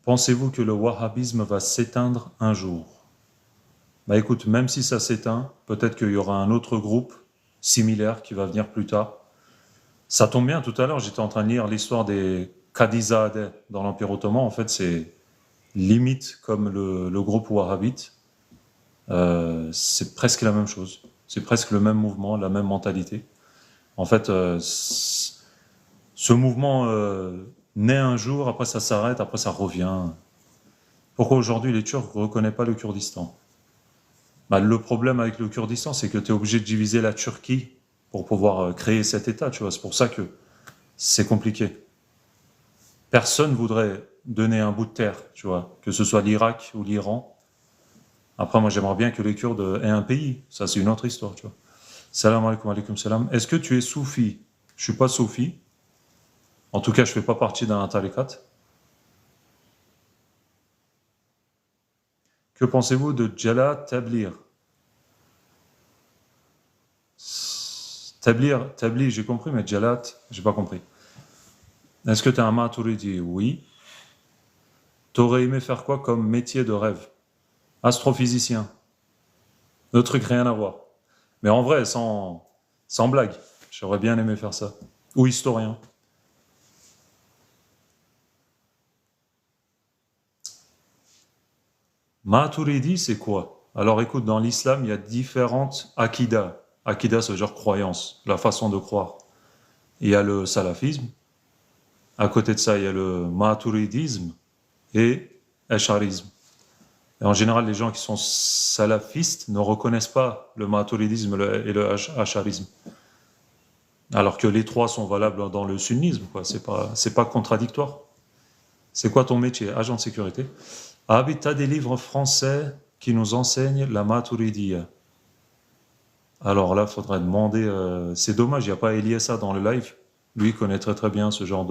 Pensez-vous que le wahhabisme va s'éteindre un jour? Bah écoute, même si ça s'éteint, peut-être qu'il y aura un autre groupe similaire qui va venir plus tard. Ça tombe bien, tout à l'heure, j'étais en train de lire l'histoire des Qadizadeh dans l'Empire ottoman. En fait, c'est limite comme le groupe wahhabite. C'est presque la même chose. C'est presque le même mouvement, la même mentalité. En fait, ce mouvement naît un jour, après ça s'arrête, après ça revient. Pourquoi aujourd'hui les Turcs ne reconnaissent pas le Kurdistan? Bah, le problème avec le Kurdistan, c'est que tu es obligé de diviser la Turquie pour pouvoir créer cet État, tu vois. C'est pour ça que c'est compliqué. Personne ne voudrait donner un bout de terre, tu vois, que ce soit l'Irak ou l'Iran. Après, moi, j'aimerais bien que les Kurdes aient un pays. Ça, c'est une autre histoire, tu vois. Salam alaikum, alaikum salam. Est-ce que tu es soufi? Je suis pas soufi. En tout cas, je fais pas partie d'un tariqat. Que pensez-vous de Jalal Tablir? Tablir, j'ai compris, mais Jalat, j'ai pas compris. Est-ce que tu es un Maturidi? Oui. T'aurais aimé faire quoi comme métier de rêve? Astrophysicien. Le truc, rien à voir. Mais en vrai, sans blague, j'aurais bien aimé faire ça. Ou historien. Maturidi, c'est quoi? Alors écoute, dans l'islam, il y a différentes akidas. Akida, ça veut dire croyance, la façon de croire. Il y a le salafisme. À côté de ça, il y a le maturidisme et acharisme. Et en général, les gens qui sont salafistes ne reconnaissent pas le maturidisme et le acharisme. Alors que les trois sont valables dans le sunnisme, quoi. C'est pas contradictoire. C'est quoi ton métier? Agent de sécurité. Ah, oui, t'as des livres français qui nous enseignent la maturidiyya. Alors là, il faudrait demander. C'est dommage, il n'y a pas Eliessa dans le live. Lui, il connaît très très bien ce genre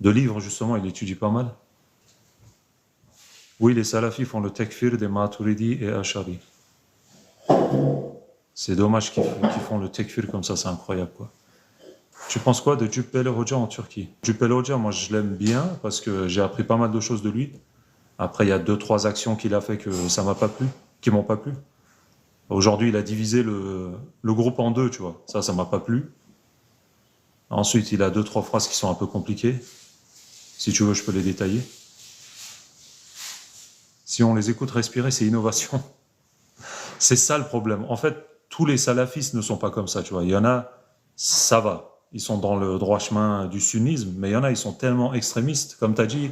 de livres, justement, il étudie pas mal. Oui, les salafis font le tekfir des maturidi et ashari. C'est dommage qu'ils font le tekfir comme ça, c'est incroyable, quoi. Tu penses quoi de Cübbeli Hoca en Turquie? Cübbeli Hoca, moi je l'aime bien parce que j'ai appris pas mal de choses de lui. Après, il y a 2-3 actions qu'il a fait que ça m'a pas plu, qui m'ont pas plu. Aujourd'hui, il a divisé le groupe en deux, tu vois. Ça m'a pas plu. Ensuite, il a 2-3 phrases qui sont un peu compliquées. Si tu veux, je peux les détailler. Si on les écoute respirer, c'est innovation. C'est ça le problème. En fait, tous les salafistes ne sont pas comme ça, tu vois. Il y en a, ça va. Ils sont dans le droit chemin du sunnisme, mais il y en a, ils sont tellement extrémistes. Comme tu as dit,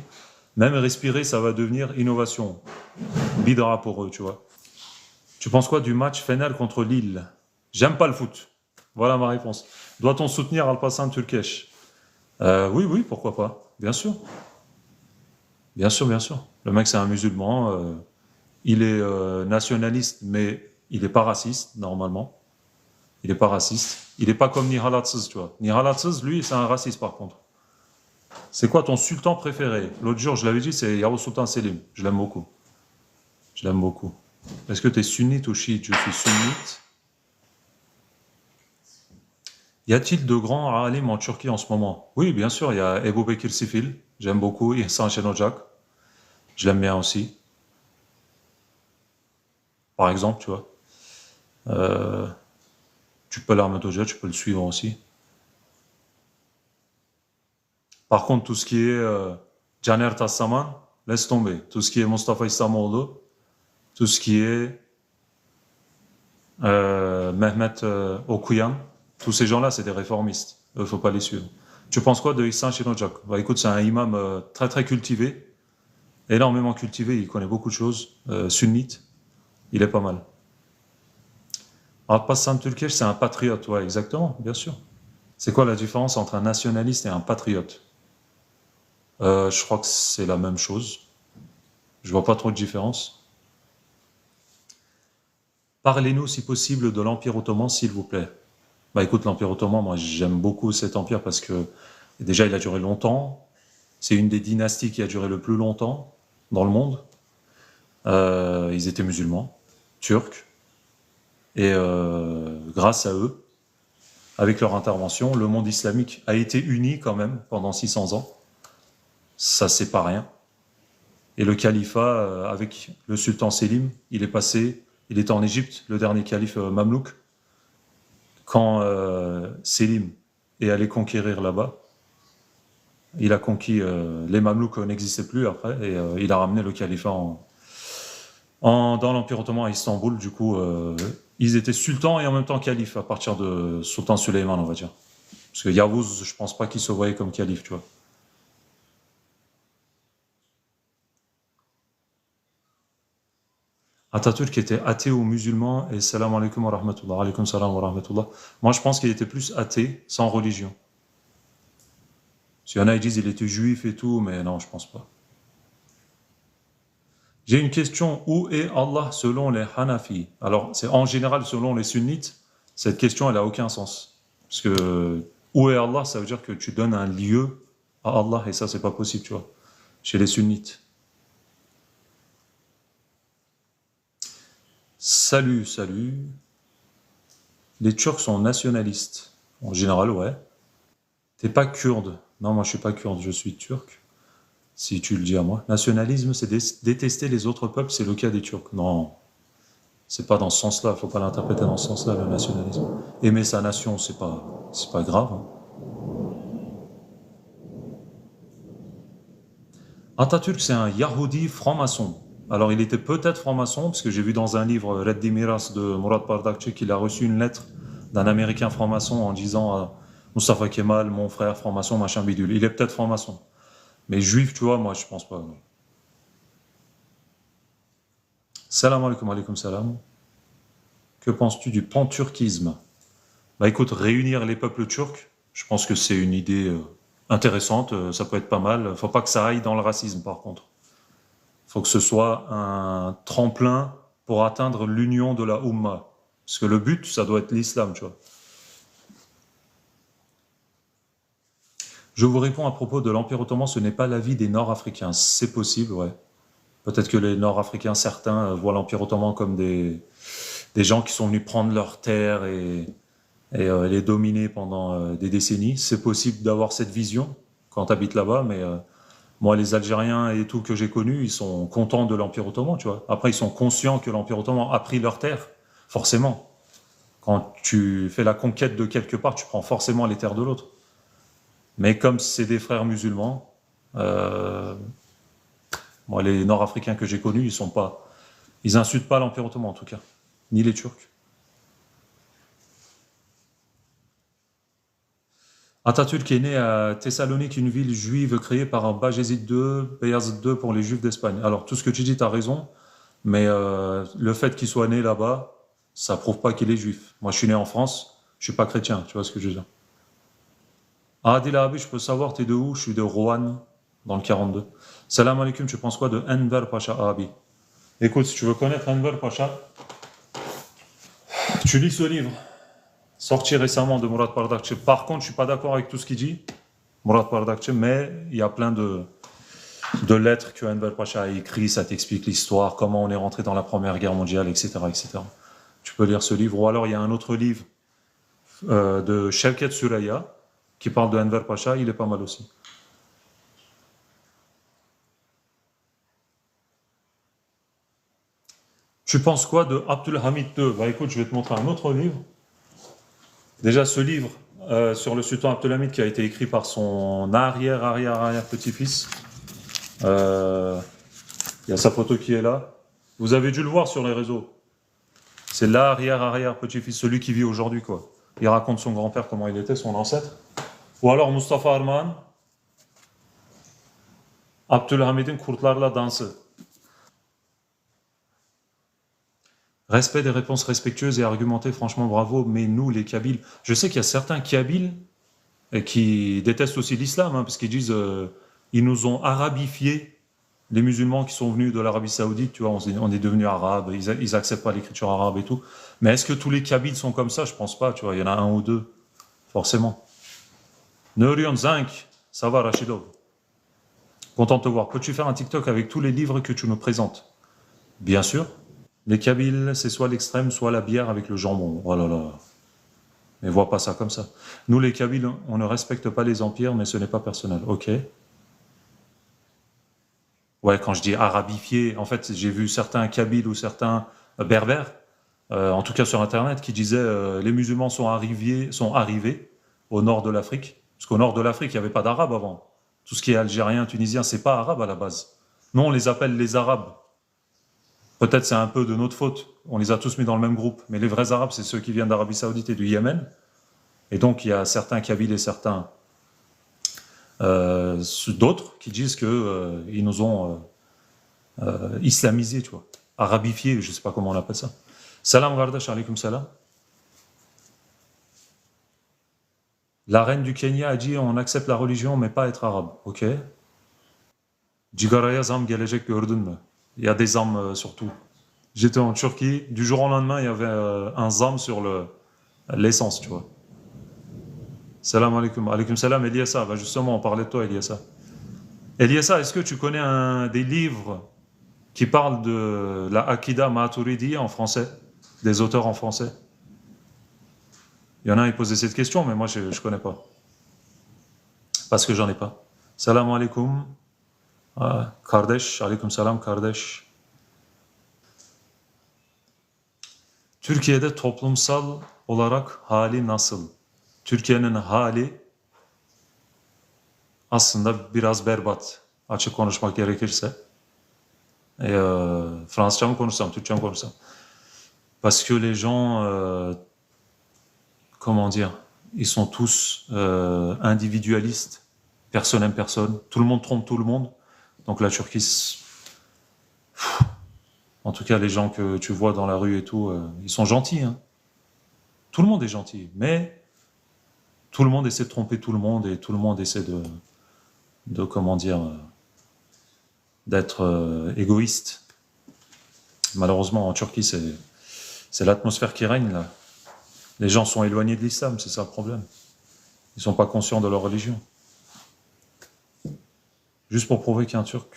même respirer, ça va devenir innovation. Bidra pour eux, tu vois. Tu penses quoi du match final contre Lille? J'aime pas le foot. Voilà ma réponse. Doit-on soutenir Alparslan Türkeş? Oui, oui, pourquoi pas. Bien sûr. Bien sûr, bien sûr. Le mec, c'est un musulman. Il est nationaliste, mais il n'est pas raciste, normalement. Il n'est pas raciste. Il n'est pas comme Nihalatsız, tu vois. Nihalatsız, lui, c'est un raciste, par contre. C'est quoi ton sultan préféré? L'autre jour, je l'avais dit, c'est Yavuz Sultan Selim. Je l'aime beaucoup. Je l'aime beaucoup. Est-ce que tu es sunnite ou chiite? Je suis sunnite. Y a-t-il de grands alims en Turquie en ce moment? Oui, bien sûr, il y a Ebu Bekir Sifil. J'aime beaucoup. Ihsan Şenocak. Je l'aime bien aussi. Par exemple, tu vois. Euh, Tu peux l'Armée Hoca, tu peux le suivre aussi. Par contre, tout ce qui est Caner Taslaman, laisse tomber. Tout ce qui est Mustafa İslamoğlu, tout ce qui est Mehmet Okuyan, tous ces gens-là, c'est des réformistes. Il ne faut pas les suivre. Tu penses quoi de Ihsan Şenocak? Bah, écoute, c'est un imam très très cultivé, énormément cultivé, il connaît beaucoup de choses, sunnite, il est pas mal. Alparslan Türkeş, c'est un patriote, ouais, exactement, bien sûr. C'est quoi la différence entre un nationaliste et un patriote? Je crois que c'est la même chose. Je vois pas trop de différence. Parlez-nous, si possible, de l'Empire ottoman, s'il vous plaît. Bah écoute, l'Empire ottoman, moi j'aime beaucoup cet empire parce que déjà il a duré longtemps. C'est une des dynasties qui a duré le plus longtemps dans le monde. Ils étaient musulmans, turcs. Et grâce à eux, avec leur intervention, le monde islamique a été uni quand même pendant 600 ans. Ça, c'est pas rien. Et le califat, avec le sultan Sélim, il était en Égypte, le dernier calife mamelouk, quand Sélim est allé conquérir là-bas. Il a conquis, les mamelouks n'existaient plus après, et il a ramené le califat dans l'Empire ottoman à Istanbul. Du coup, ils étaient sultans et en même temps califes à partir de Sultan Suleiman, on va dire. Parce que Yavuz, je pense pas qu'il se voyait comme calife, tu vois. Atatürk était athée ou musulman, et salam alaikum wa rahmatullah, alaikum salam wa rahmatullah. Moi, je pense qu'il était plus athée, sans religion. S'il y en a, ils disent qu'il était juif et tout, mais non, je pense pas. J'ai une question. Où est Allah selon les Hanafi? Alors, c'est en général selon les sunnites. Cette question, elle a aucun sens. Parce que où est Allah, ça veut dire que tu donnes un lieu à Allah, et ça, c'est pas possible, tu vois, chez les sunnites. Salut, salut. Les Turcs sont nationalistes. En général, ouais. T'es pas kurde. Non, moi, je suis pas kurde, je suis turc. Si tu le dis à moi. Nationalisme, c'est détester les autres peuples, c'est le cas des Turcs. Non, c'est pas dans ce sens-là, faut pas l'interpréter dans ce sens-là, le nationalisme. Aimer sa nation, c'est pas grave, hein. Atatürk, c'est un Yahudi franc-maçon. Alors, il était peut-être franc-maçon, parce que j'ai vu dans un livre, Reddi Miras de Murat Bardakci, qu'il a reçu une lettre d'un Américain franc-maçon en disant Mustafa Kemal, mon frère franc-maçon, machin bidule. Il est peut-être franc-maçon. Mais juif, tu vois, moi, je pense pas. Salam alaikum, alaikum salam. Que penses-tu du panturquisme? Bah écoute, réunir les peuples turcs, je pense que c'est une idée intéressante, ça peut être pas mal. Faut pas que ça aille dans le racisme, par contre. Faut que ce soit un tremplin pour atteindre l'union de la Ummah. Parce que le but, ça doit être l'islam, tu vois. Je vous réponds à propos de l'Empire ottoman, ce n'est pas l'avis des Nord-Africains. C'est possible, ouais. Peut-être que les Nord-Africains, certains, voient l'Empire ottoman comme des gens qui sont venus prendre leurs terres et les dominer pendant des décennies. C'est possible d'avoir cette vision quand tu habites là-bas, mais moi, les Algériens et tout que j'ai connus, ils sont contents de l'Empire ottoman, tu vois. Après, ils sont conscients que l'Empire ottoman a pris leurs terres, forcément. Quand tu fais la conquête de quelque part, tu prends forcément les terres de l'autre. Mais comme c'est des frères musulmans, euh, moi, les Nord-Africains que j'ai connus, ils insultent pas l'Empire ottoman en tout cas, ni les Turcs. Atatürk est né à Thessalonique, une ville juive créée par Bajazid II, Beyazid II pour les Juifs d'Espagne. Alors tout ce que tu dis, tu as raison, mais le fait qu'il soit né là-bas, ça prouve pas qu'il est juif. Moi, je suis né en France, je suis pas chrétien, tu vois ce que je veux dire. Ah, Adil Abi, je peux savoir, t'es de où? Je suis de Roanne, dans le 42. Salam alaikum, tu penses quoi de Enver Pacha Abi? Écoute, si tu veux connaître Enver Pacha, tu lis ce livre, sorti récemment de Murat Bardakci. Par contre, je suis pas d'accord avec tout ce qu'il dit, Murat Bardakci, mais il y a plein de lettres que Enver Pacha a écrit, ça t'explique l'histoire, comment on est rentré dans la Première Guerre mondiale, etc., etc. Tu peux lire ce livre. Ou alors, il y a un autre livre de Şevket Süreyya qui parle de Enver Pacha, il est pas mal aussi. Tu penses quoi de Abdülhamid II? Bah écoute, je vais te montrer un autre livre. Déjà, ce livre sur le sultan Abdülhamid qui a été écrit par son arrière petit-fils. Euh, Il y a sa photo qui est là. Vous avez dû le voir sur les réseaux. C'est l'arrière petit-fils, celui qui vit aujourd'hui, quoi. Il raconte son grand-père, comment il était, son ancêtre. Ou alors Mustafa Arman, Abdülhamid'in kurtlarla dansı. Respect des réponses respectueuses et argumentées, franchement bravo, mais nous les Kabyles, je sais qu'il y a certains Kabyles qui détestent aussi l'islam, hein, parce qu'ils disent ils nous ont arabifiés, les musulmans qui sont venus de l'Arabie Saoudite, tu vois, on est devenus arabes, ils acceptent pas l'écriture arabe et tout. Mais est-ce que tous les Kabyles sont comme ça? Je pense pas, tu vois, il y en a un ou deux, forcément. Neurion Zinc, ça va Rachidov. Content de te voir. Peux-tu faire un TikTok avec tous les livres que tu nous présentes? Bien sûr. Les Kabyles, c'est soit l'extrême, soit la bière avec le jambon. Oh là là. Mais vois pas ça comme ça. Nous, les Kabyles, on ne respecte pas les empires, mais ce n'est pas personnel. Ok. Ouais, quand je dis arabifié, en fait, j'ai vu certains Kabyles ou certains Berbères, en tout cas sur Internet, qui disaient les musulmans sont arrivés au nord de l'Afrique. Parce qu'au nord de l'Afrique, il n'y avait pas d'arabes avant. Tout ce qui est algérien, tunisien, c'est pas arabe à la base. Nous, on les appelle les arabes. Peut-être c'est un peu de notre faute. On les a tous mis dans le même groupe. Mais les vrais arabes, c'est ceux qui viennent d'Arabie Saoudite et du Yémen. Et donc, il y a certains Kabyles et certains d'autres qui disent que ils nous ont islamisés, tu vois, arabifiés, je sais pas comment on appelle ça. Salam Gardash, alaykoum salam. La reine du Kenya a dit on accepte la religion mais pas être arabe. Ok. Cigaraya zam gelecek gördün mü? Il y a des zams surtout. J'étais en Turquie, du jour au lendemain il y avait un zam sur l'essence, tu vois. Salam alaikum. Alaikum salam Eliassa. Bah justement on parlait de toi Eliassa. Eliassa, est-ce que tu connais des livres qui parlent de la Akida Maturidi en français, des auteurs en français? Il y en a un, il posait cette question, mais moi, je ne connais pas. Parce que j'en ai pas. Salam alaikum. Kardeş. Alaikum salam kardeş. Türkiye'de toplumsal olarak hali nasıl? Türkiye'nin hali aslında biraz berbat. Açık konuşmak gerekirse. Fransızca mı konuşsam, Türkçe mi konuşsam? Parce que les gens, comment dire, ils sont tous individualistes. Personne aime personne. Tout le monde trompe tout le monde. Donc la Turquie, en tout cas les gens que tu vois dans la rue et tout, ils sont gentils. Hein. Tout le monde est gentil. Mais tout le monde essaie de tromper tout le monde et tout le monde essaie de comment dire, d'être égoïste. Malheureusement, en Turquie, c'est l'atmosphère qui règne là. Les gens sont éloignés de l'islam, c'est ça le problème. Ils ne sont pas conscients de leur religion. Juste pour prouver qu'un Turc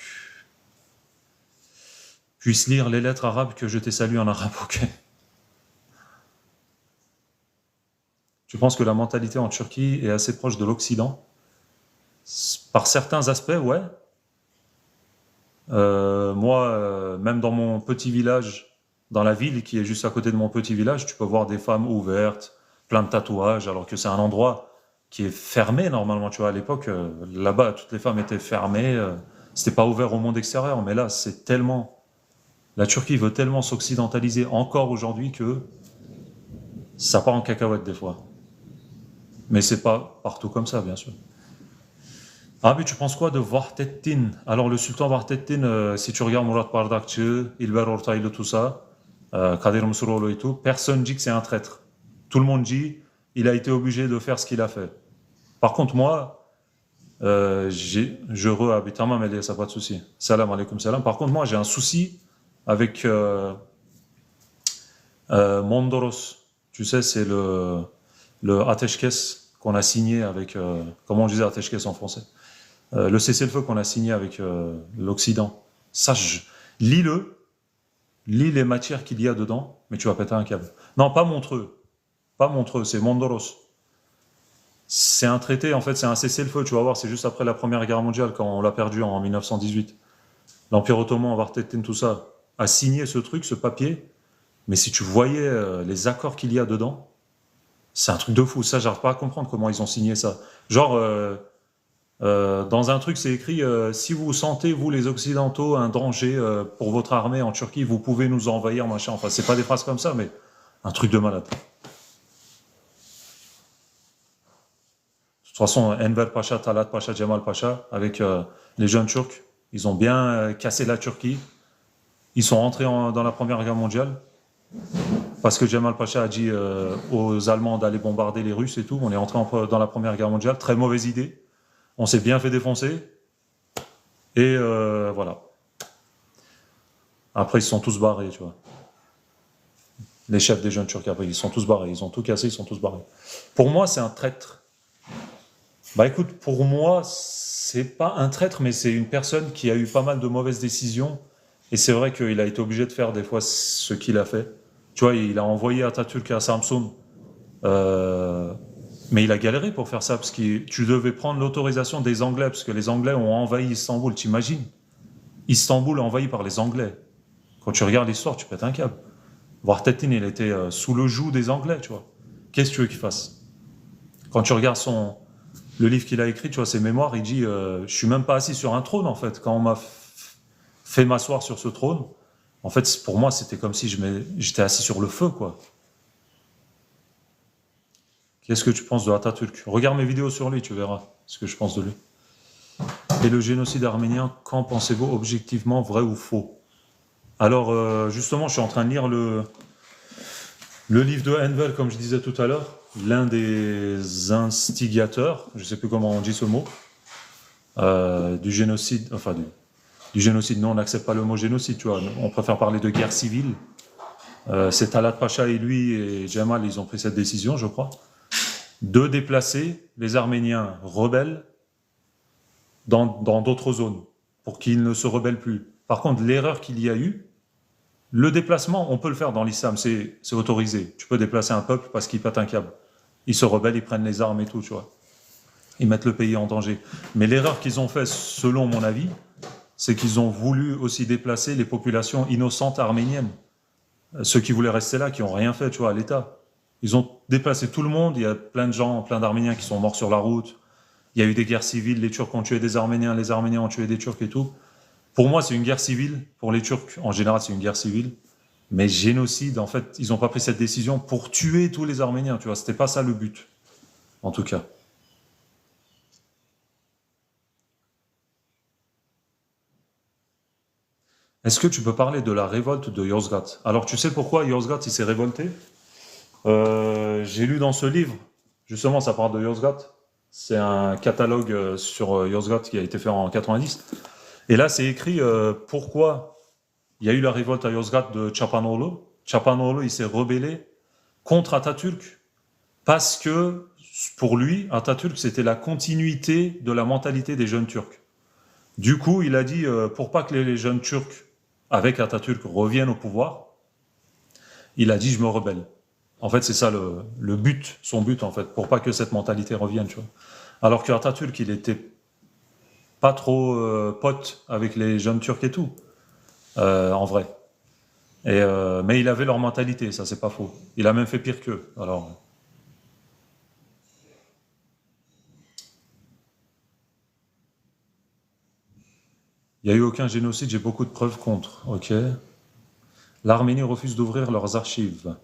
puisse lire les lettres arabes que je t'ai saluées en arabe, ok. Tu penses que la mentalité en Turquie est assez proche de l'Occident? Par certains aspects, ouais. Moi, même dans mon petit village, dans la ville qui est juste à côté de mon petit village, tu peux voir des femmes ouvertes, plein de tatouages, alors que c'est un endroit qui est fermé normalement. Tu vois, à l'époque, là-bas, toutes les femmes étaient fermées. C'était pas ouvert au monde extérieur, mais là, c'est tellement... La Turquie veut tellement s'occidentaliser encore aujourd'hui que ça part en cacahuète des fois. Mais c'est pas partout comme ça, bien sûr. Ah, mais tu penses quoi de Vahdettin? Alors, le sultan Vahdettin, si tu regardes Murat Bardakçı, İlber Ortaylı, tout ça, Kadir Mısıroğlu et tout, personne dit que c'est un traître. Tout le monde dit il a été obligé de faire ce qu'il a fait. Par contre, moi, je re-habite Hammam, ça pas de souci. Salam alaikum salam. Par contre, moi, j'ai un souci avec Mondros. Tu sais, c'est le Ateşkes qu'on a signé avec... comment on disait Ateşkes en français? Le cessez-le-feu qu'on a signé avec l'Occident. Ça, lis-le, lis les matières qu'il y a dedans, mais tu vas péter un câble. Non, pas Montreux. Pas Montreux, c'est Mondros. C'est un traité, en fait, c'est un cessez-le-feu, tu vas voir, c'est juste après la Première Guerre mondiale, quand on l'a perdu en 1918. L'Empire ottoman, Vahdettin, tout ça, a signé ce truc, ce papier, mais si tu voyais les accords qu'il y a dedans, c'est un truc de fou. Ça, j'arrive pas à comprendre comment ils ont signé ça. Genre, dans un truc, c'est écrit si vous sentez, vous les Occidentaux, un danger pour votre armée en Turquie, vous pouvez nous envahir, machin. Enfin, c'est pas des phrases comme ça, mais un truc de malade. De toute façon, Enver Pacha, Talat Pacha, Cemal Pacha, avec les jeunes Turcs, ils ont bien cassé la Turquie. Ils sont rentrés dans la Première Guerre mondiale. Parce que Cemal Pacha a dit aux Allemands d'aller bombarder les Russes et tout. On est rentré dans la Première Guerre mondiale. Très mauvaise idée. On s'est bien fait défoncer. Et voilà. Après, ils se sont tous barrés, tu vois. Les chefs des jeunes Turcs, après, ils sont tous barrés. Ils ont tout cassé, ils sont tous barrés. Pour moi, c'est un traître. Bah écoute, pour moi, c'est pas un traître, mais c'est une personne qui a eu pas mal de mauvaises décisions. Et c'est vrai qu'il a été obligé de faire des fois ce qu'il a fait. Tu vois, il a envoyé Atatürk à Samsun. Mais il a galéré pour faire ça, parce que tu devais prendre l'autorisation des Anglais, parce que les Anglais ont envahi Istanbul, t'imagines? Istanbul envahi par les Anglais. Quand tu regardes l'histoire, tu pètes un câble. Vahdettin, il était sous le joug des Anglais, tu vois. Qu'est-ce que tu veux qu'il fasse? Quand tu regardes le livre qu'il a écrit, tu vois, ses mémoires, il dit je suis même pas assis sur un trône, en fait. Quand on m'a fait m'asseoir sur ce trône, en fait, pour moi, c'était comme si j'étais assis sur le feu, quoi. Qu'est-ce que tu penses de Atatürk? Regarde mes vidéos sur lui, tu verras ce que je pense de lui. Et le génocide arménien, qu'en pensez-vous objectivement, vrai ou faux? Alors, justement, je suis en train de lire le livre de Enver, comme je disais tout à l'heure, l'un des instigateurs, je ne sais plus comment on dit ce mot, du génocide, enfin du génocide, non, on n'accepte pas le mot génocide, tu vois, on préfère parler de guerre civile. C'est Talat Pacha et lui et Jamal, ils ont pris cette décision, je crois, de déplacer les Arméniens rebelles dans d'autres zones, pour qu'ils ne se rebellent plus. Par contre, l'erreur qu'il y a eu, le déplacement, on peut le faire dans l'islam, c'est autorisé. Tu peux déplacer un peuple parce qu'il pète un câble. Ils se rebellent, ils prennent les armes et tout, tu vois. Ils mettent le pays en danger. Mais l'erreur qu'ils ont fait, selon mon avis, c'est qu'ils ont voulu aussi déplacer les populations innocentes arméniennes. Ceux qui voulaient rester là, qui n'ont rien fait, tu vois, à l'État. Ils ont déplacé tout le monde, il y a plein de gens, plein d'Arméniens qui sont morts sur la route. Il y a eu des guerres civiles, les Turcs ont tué des Arméniens, les Arméniens ont tué des Turcs et tout. Pour moi, c'est une guerre civile. Pour les Turcs, en général, c'est une guerre civile. Mais génocide, en fait, ils n'ont pas pris cette décision pour tuer tous les Arméniens, tu vois. C'était pas ça le but, en tout cas. Est-ce que tu peux parler de la révolte de Yozgat? Alors, tu sais pourquoi Yozgat, il s'est révolté? J'ai lu dans ce livre, justement, ça parle de Yozgat. C'est un catalogue sur Yozgat qui a été fait en 90. Et là, c'est écrit pourquoi il y a eu la révolte à Yozgat de Çapanoğlu. Çapanoğlu, il s'est rebellé contre Atatürk parce que, pour lui, Atatürk, c'était la continuité de la mentalité des jeunes Turcs. Du coup, il a dit, pour pas que les jeunes Turcs, avec Atatürk, reviennent au pouvoir, il a dit, je me rebelle. En fait, c'est ça le but, son but, en fait, pour pas que cette mentalité revienne, tu vois. Alors que Atatürk, il était pas trop pote avec les jeunes Turcs et tout, en vrai. Mais il avait leur mentalité, ça c'est pas faux. Il a même fait pire qu'eux. Alors, il n'y a eu aucun génocide, j'ai beaucoup de preuves contre. Ok. L'Arménie refuse d'ouvrir leurs archives.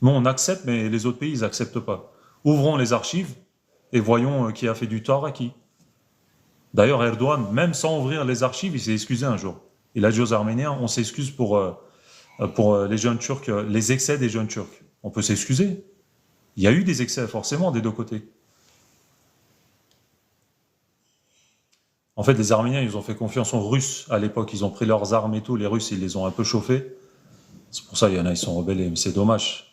Nous, on accepte, mais les autres pays, ils n'acceptent pas. Ouvrons les archives et voyons qui a fait du tort à qui. D'ailleurs, Erdogan, même sans ouvrir les archives, il s'est excusé un jour. Il a dit aux Arméniens, on s'excuse pour les jeunes Turcs, les excès des jeunes Turcs. On peut s'excuser. Il y a eu des excès, forcément, des deux côtés. En fait, les Arméniens, ils ont fait confiance aux Russes à l'époque. Ils ont pris leurs armes et tout. Les Russes, ils les ont un peu chauffés. C'est pour ça qu'il y en a, ils sont rebellés. Mais c'est dommage.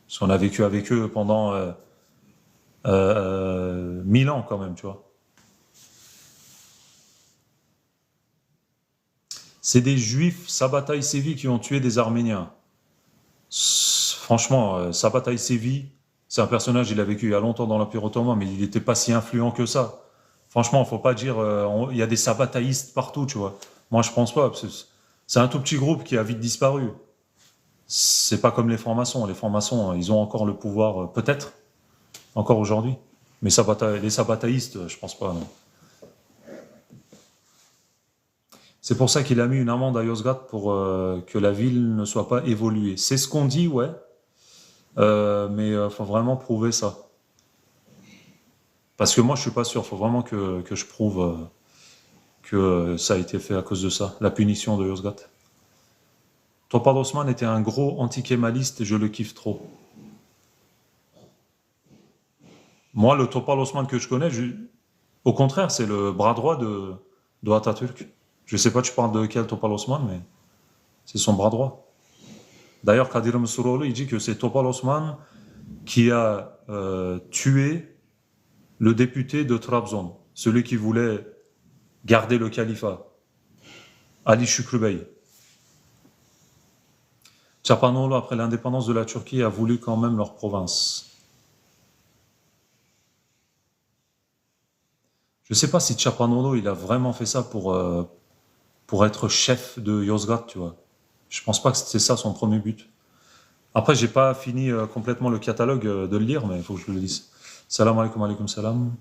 Parce qu'on a vécu avec eux pendant 1000 ans quand même, tu vois. C'est des Juifs, Sabbatai Sevi, qui ont tué des Arméniens. Franchement, Sabbatai Sevi, c'est un personnage, il a vécu il y a longtemps dans l'Empire ottoman, mais il n'était pas si influent que ça. Franchement, il ne faut pas dire, il y a des sabbataïstes partout, tu vois. Moi, je pense pas. C'est un tout petit groupe qui a vite disparu. C'est pas comme les francs-maçons. Les francs-maçons, ils ont encore le pouvoir, peut-être, encore aujourd'hui. Mais les sabbataïstes, je pense pas, non. C'est pour ça qu'il a mis une amende à Yozgat pour que la ville ne soit pas évoluée. C'est ce qu'on dit, ouais, mais il faut vraiment prouver ça. Parce que moi, je suis pas sûr. Il faut vraiment que je prouve que ça a été fait à cause de ça, la punition de Yozgat. Topal Osman était un gros anti-kémaliste et je le kiffe trop. Moi, le Topal Osman que je connais, au contraire, c'est le bras droit de Atatürk. Je sais pas, tu parles de quel Topal Osman, mais c'est son bras droit. D'ailleurs, Kadir Msuroğlu, il dit que c'est Topal Osman qui a tué le député de Trabzon, celui qui voulait garder le califat, Ali Şükrü Bey. Çapanoğlu, après l'indépendance de la Turquie, a voulu quand même leur province. Je ne sais pas si Çapanoğlu, il a vraiment fait ça pour pour être chef de Yozgat, tu vois. Je pense pas que c'était ça son premier but. Après, j'ai pas fini complètement le catalogue de le lire, mais il faut que je le lise. Salam alaikum, alaikum salam.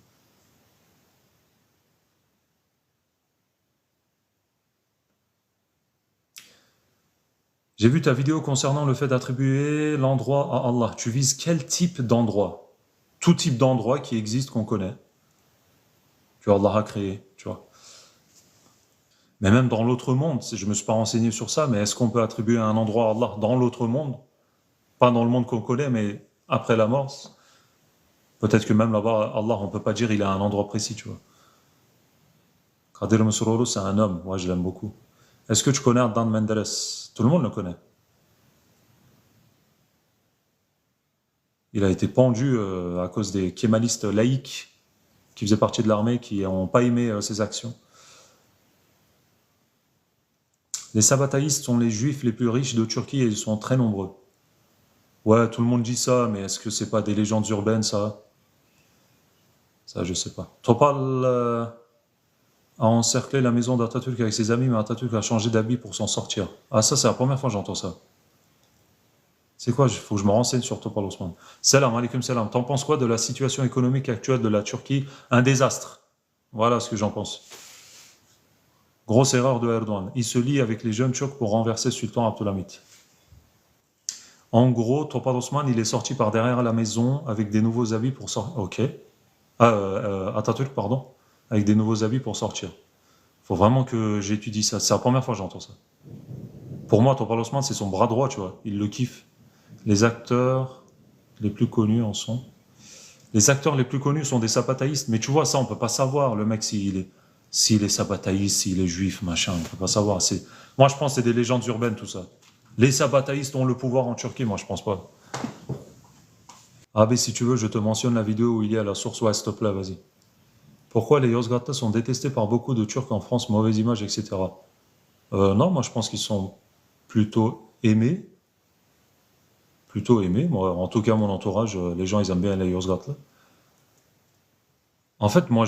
J'ai vu ta vidéo concernant le fait d'attribuer l'endroit à Allah. Tu vises quel type d'endroit? Tout type d'endroit qui existe, qu'on connaît, que Allah a créé, tu vois. Mais même dans l'autre monde, je ne me suis pas renseigné sur ça, mais est-ce qu'on peut attribuer un endroit à Allah dans l'autre monde? Pas dans le monde qu'on connaît, mais après la mort. Peut-être que même là-bas, Allah, on ne peut pas dire il a un endroit précis, tu vois. Kadir Mesrourou, c'est un homme, moi je l'aime beaucoup. Est-ce que tu connais Adnan Menderes? Tout le monde le connaît. Il a été pendu à cause des kémalistes laïcs qui faisaient partie de l'armée, qui n'ont pas aimé ses actions. Les sabbataïstes sont les juifs les plus riches de Turquie et ils sont très nombreux. Ouais, tout le monde dit ça, mais est-ce que c'est pas des légendes urbaines, ça? Ça, je sais pas. Topal a encerclé la maison d'Atatürk avec ses amis, mais Atatürk a changé d'habit pour s'en sortir. Ah, ça, c'est la première fois que j'entends ça. C'est quoi? Il faut que je me renseigne sur Topal Osman. Salam alaikum salam. T'en penses quoi de la situation économique actuelle de la Turquie? Un désastre. Voilà ce que j'en pense. Grosse erreur de Erdogan. Il se lie avec les jeunes Turcs pour renverser Sultan Abdülhamit. En gros, Topal Osman, il est sorti par derrière la maison avec des nouveaux habits pour sortir. Ok. Atatürk, pardon. Avec des nouveaux habits pour sortir. Faut vraiment que j'étudie ça. C'est la première fois que j'entends ça. Pour moi, Topal Osman, c'est son bras droit, tu vois. Il le kiffe. Les acteurs les plus connus en sont. Les acteurs les plus connus sont des sabataïstes. Mais tu vois, ça, on peut pas savoir, le mec, s'il est sabataïste, s'il est juif, machin, on peut pas savoir. Moi, je pense que c'est des légendes urbaines, tout ça. Les sabataïstes ont le pouvoir en Turquie, moi, je pense pas. Ah, mais si tu veux, je te mentionne la vidéo où il y a la source. Ouais, s'il te plaît, vas-y. Pourquoi les Yozgatlis sont détestés par beaucoup de Turcs en France, mauvaise image, etc. Non, moi, je pense qu'ils sont plutôt aimés. Plutôt aimés. Moi, en tout cas, mon entourage, les gens, ils aiment bien les Yozgatlis. En fait, moi,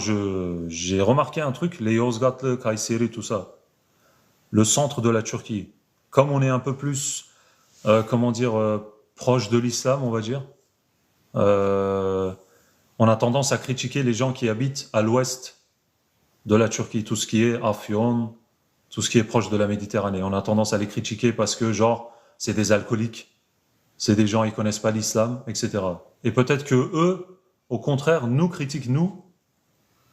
j'ai remarqué un truc, les Yozgatli, Kayseri, tout ça. Le centre de la Turquie. Comme on est un peu plus, comment dire, proche de l'islam, on va dire, euh, on a tendance à critiquer les gens qui habitent à l'ouest de la Turquie, tout ce qui est Afyon, tout ce qui est proche de la Méditerranée. On a tendance à les critiquer parce que, genre, c'est des alcooliques, c'est des gens, ils connaissent pas l'islam, etc. Et peut-être que eux, au contraire, nous critiquent, nous,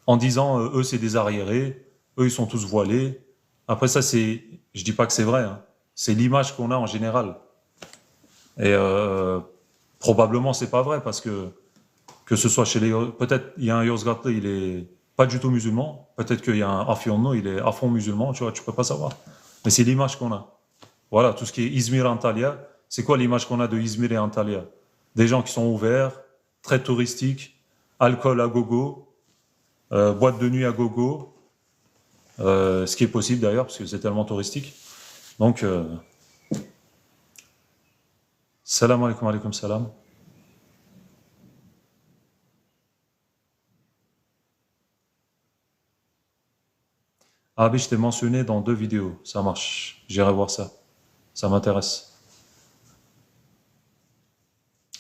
en disant, eux, c'est des arriérés, eux, ils sont tous voilés. Après ça, je dis pas que c'est vrai, hein. C'est l'image qu'on a en général. Et probablement, c'est pas vrai parce que ce soit chez les, peut-être il y a un Yozgatli, il est pas du tout musulman. Peut-être qu'il y a un Afyonno, il est à fond musulman. Tu vois, tu peux pas savoir. Mais c'est l'image qu'on a. Voilà, tout ce qui est Izmir, Antalya. C'est quoi l'image qu'on a de Izmir et Antalya? Des gens qui sont ouverts, très touristiques, alcool à gogo, boîte de nuit à gogo, ce qui est possible d'ailleurs parce que c'est tellement touristique. Donc, salam alaikum, alaikum salam. Ah oui, je t'ai mentionné dans 2 vidéos, ça marche. J'irai voir ça. Ça m'intéresse.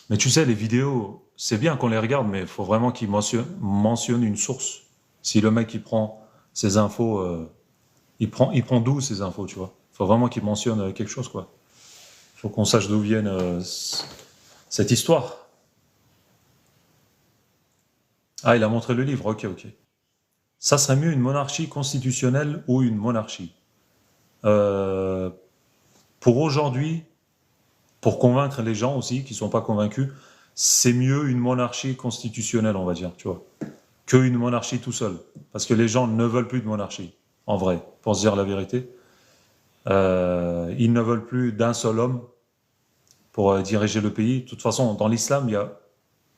Mais tu sais, les vidéos, c'est bien qu'on les regarde, mais il faut vraiment qu'ils mentionnent une source. Si le mec il prend ses infos, il prend d'où ces infos, tu vois? Il faut vraiment qu'il mentionne quelque chose, quoi. Il faut qu'on sache d'où vienne cette histoire. Ah, il a montré le livre, ok, ok. Ça serait mieux une monarchie constitutionnelle ou une monarchie. Euh, pour aujourd'hui, pour convaincre les gens aussi qui ne sont pas convaincus, c'est mieux une monarchie constitutionnelle, on va dire, tu vois, qu'une monarchie tout seul. Parce que les gens ne veulent plus de monarchie, en vrai, pour se dire la vérité. Ils ne veulent plus d'un seul homme pour diriger le pays. De toute façon, dans l'islam, il n'y a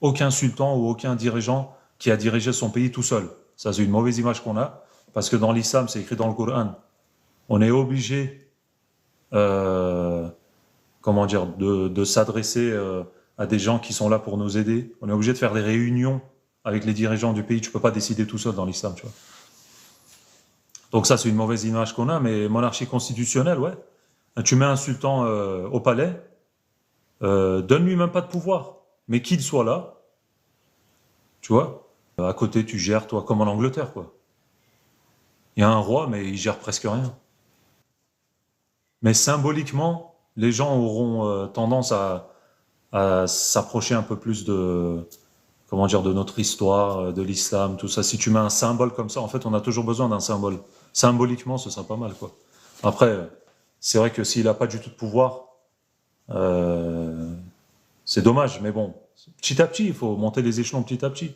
aucun sultan ou aucun dirigeant qui a dirigé son pays tout seul. Ça, c'est une mauvaise image qu'on a, parce que dans l'islam, c'est écrit dans le Coran. On est obligé, comment dire, de s'adresser à des gens qui sont là pour nous aider. On est obligé de faire des réunions avec les dirigeants du pays. Tu peux pas décider tout seul dans l'islam, tu vois. Donc ça, c'est une mauvaise image qu'on a, mais monarchie constitutionnelle, ouais. Tu mets un sultan au palais, donne-lui même pas de pouvoir, mais qu'il soit là, tu vois. À côté, tu gères, toi, comme en Angleterre, quoi. Il y a un roi, mais il gère presque rien. Mais symboliquement, les gens auront tendance à s'approcher un peu plus de, comment dire, de notre histoire, de l'islam, tout ça. Si tu mets un symbole comme ça, en fait, on a toujours besoin d'un symbole. Symboliquement, ce sera pas mal, quoi. Après, c'est vrai que s'il n'a pas du tout de pouvoir, euh, c'est dommage, mais bon, petit à petit, il faut monter les échelons petit à petit.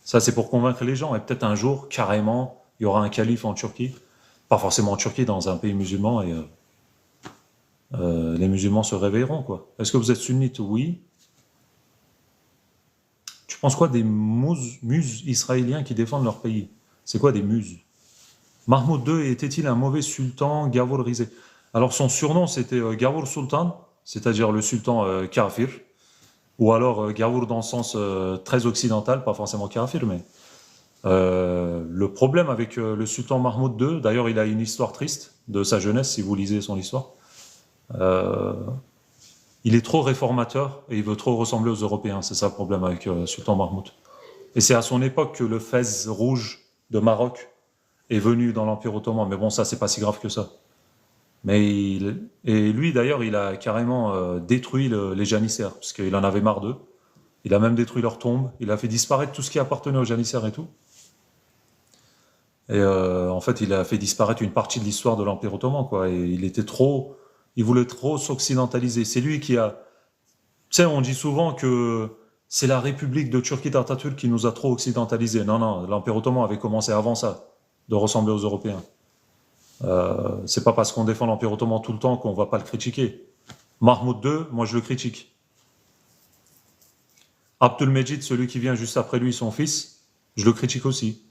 Ça, c'est pour convaincre les gens. Et peut-être un jour, carrément, il y aura un calife en Turquie. Pas forcément en Turquie, dans un pays musulman, et les musulmans se réveilleront, quoi. Est-ce que vous êtes sunnite? Oui. Tu penses quoi des muses israéliens qui défendent leur pays? C'est quoi des muses? Mahmoud II était-il un mauvais sultan Gavour Rizé? Alors son surnom c'était Gavour Sultan, c'est-à-dire le sultan kafir, ou alors Gavour dans le sens très occidental, pas forcément kafir, mais le problème avec le sultan Mahmoud II, d'ailleurs il a une histoire triste de sa jeunesse si vous lisez son histoire, euh, il est trop réformateur et il veut trop ressembler aux Européens, c'est ça le problème avec sultan Mahmoud. Et c'est à son époque que le fez rouge de Maroc est venu dans l'Empire ottoman, mais bon ça c'est pas si grave que ça. Et lui d'ailleurs il a carrément détruit les janissaires, parce qu'il en avait marre d'eux. Il a même détruit leurs tombes, il a fait disparaître tout ce qui appartenait aux janissaires et tout. Et en fait, il a fait disparaître une partie de l'histoire de l'Empire ottoman, quoi. Et il voulait trop s'occidentaliser. C'est lui qui a, tu sais, on dit souvent que c'est la République de Turquie d'Atatürk qui nous a trop occidentalisés. Non, non, l'Empire ottoman avait commencé avant ça, de ressembler aux Européens. C'est pas parce qu'on défend l'Empire ottoman tout le temps qu'on va pas le critiquer. Mahmoud II, moi je le critique. Abdülmecid, celui qui vient juste après lui, son fils, je le critique aussi.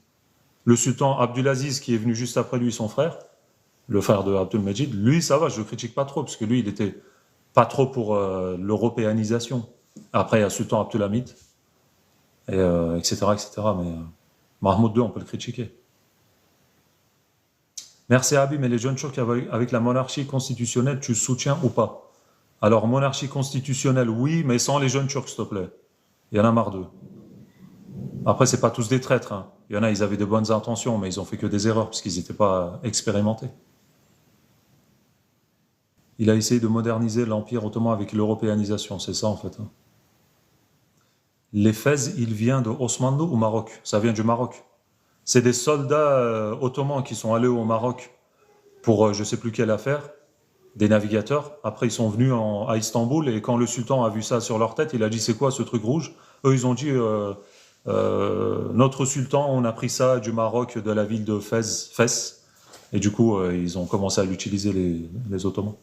Le sultan Abdulaziz, qui est venu juste après lui, son frère, le frère de Abdülmecid, lui, ça va, je le critique pas trop, parce que lui, il était pas trop pour l'européanisation. Après, il y a Sultan Abdülhamid, et, etc., etc. Mais Mahmoud II, on peut le critiquer. Merci Abi, mais les jeunes Turcs avec la monarchie constitutionnelle, tu soutiens ou pas? Alors, monarchie constitutionnelle, oui, mais sans les jeunes Turcs, s'il te plaît. Il y en a marre d'eux. Après, c'est pas tous des traîtres, hein. Il y en a, ils avaient de bonnes intentions, mais ils ont fait que des erreurs, parce qu'ils n'étaient pas expérimentés. Il a essayé de moderniser l'Empire ottoman avec l'européanisation, c'est ça en fait, hein. Les Fès, il vient de Osmanlı ou Maroc? Ça vient du Maroc. C'est des soldats ottomans qui sont allés au Maroc pour je ne sais plus quelle affaire, des navigateurs. Après, ils sont venus à Istanbul et quand le sultan a vu ça sur leur tête, il a dit c'est quoi ce truc rouge? Eux, ils ont dit notre sultan, on a pris ça du Maroc, de la ville de Fès. Et du coup, ils ont commencé à l'utiliser les Ottomans.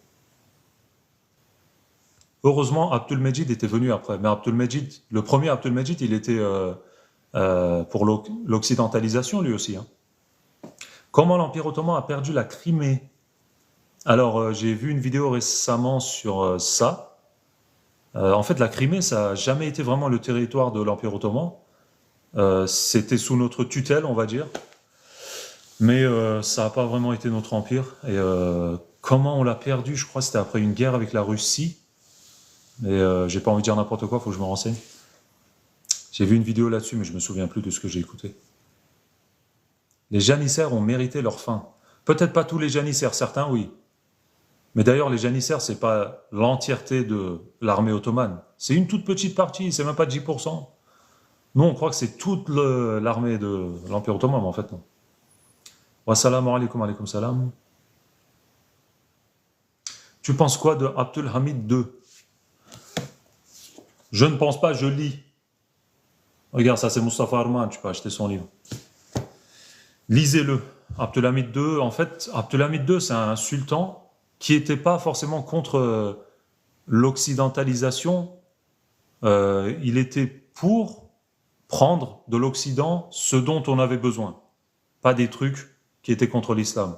Heureusement, Abdülmecid était venu après. Mais Abdülmecid, le premier Abdülmecid, il était pour l'occidentalisation lui aussi, hein. Comment l'Empire ottoman a perdu la Crimée? Alors, j'ai vu une vidéo récemment sur ça. En fait, la Crimée, ça n'a jamais été vraiment le territoire de l'Empire ottoman. C'était sous notre tutelle, on va dire. Mais ça n'a pas vraiment été notre empire. Et comment on l'a perdu? Je crois que c'était après une guerre avec la Russie. Mais j'ai pas envie de dire n'importe quoi, faut que je me renseigne. J'ai vu une vidéo là-dessus, mais je me souviens plus de ce que j'ai écouté. Les janissaires ont mérité leur fin. Peut-être pas tous les janissaires, certains oui. Mais d'ailleurs, les janissaires, c'est pas l'entièreté de l'armée ottomane. C'est une toute petite partie, c'est même pas 10%. Nous, on croit que c'est toute l'armée de l'Empire ottoman, mais en fait, non. Wassalamu alaikum, alaikum salam. Tu penses quoi de Abdülhamid II? Je ne pense pas, je lis. Regarde, ça c'est Mustafa Arman, tu peux acheter son livre. Lisez-le. Abdülhamid II, en fait, Abdülhamid II, c'est un sultan qui n'était pas forcément contre l'occidentalisation. Il était pour prendre de l'Occident ce dont on avait besoin. Pas des trucs qui étaient contre l'islam.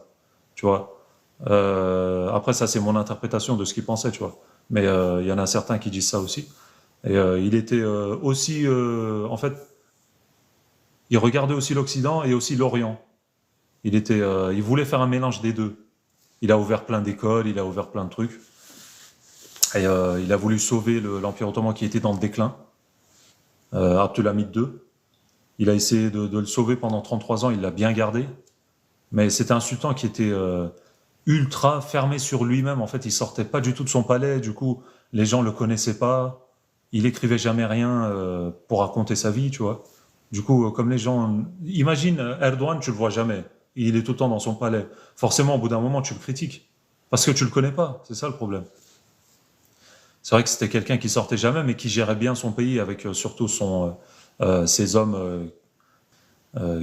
Tu vois. Après, ça, c'est mon interprétation de ce qu'il pensait, tu vois. Mais il y en a certains qui disent ça aussi. Et il était en fait, il regardait aussi l'Occident et aussi l'Orient. Il voulait faire un mélange des deux. Il a ouvert plein d'écoles, il a ouvert plein de trucs. Et il a voulu sauver l'Empire ottoman qui était dans le déclin, Abdülhamid II. Il a essayé de le sauver pendant 33 ans, il l'a bien gardé. Mais c'était un sultan qui était ultra fermé sur lui-même. En fait, il sortait pas du tout de son palais. Du coup, les gens le connaissaient pas. Il écrivait jamais rien pour raconter sa vie, tu vois. Du coup, comme les gens... Imagine, Erdogan, tu le vois jamais. Il est tout le temps dans son palais. Forcément, au bout d'un moment, tu le critiques. Parce que tu le connais pas. C'est ça le problème. C'est vrai que c'était quelqu'un qui sortait jamais, mais qui gérait bien son pays avec surtout ses hommes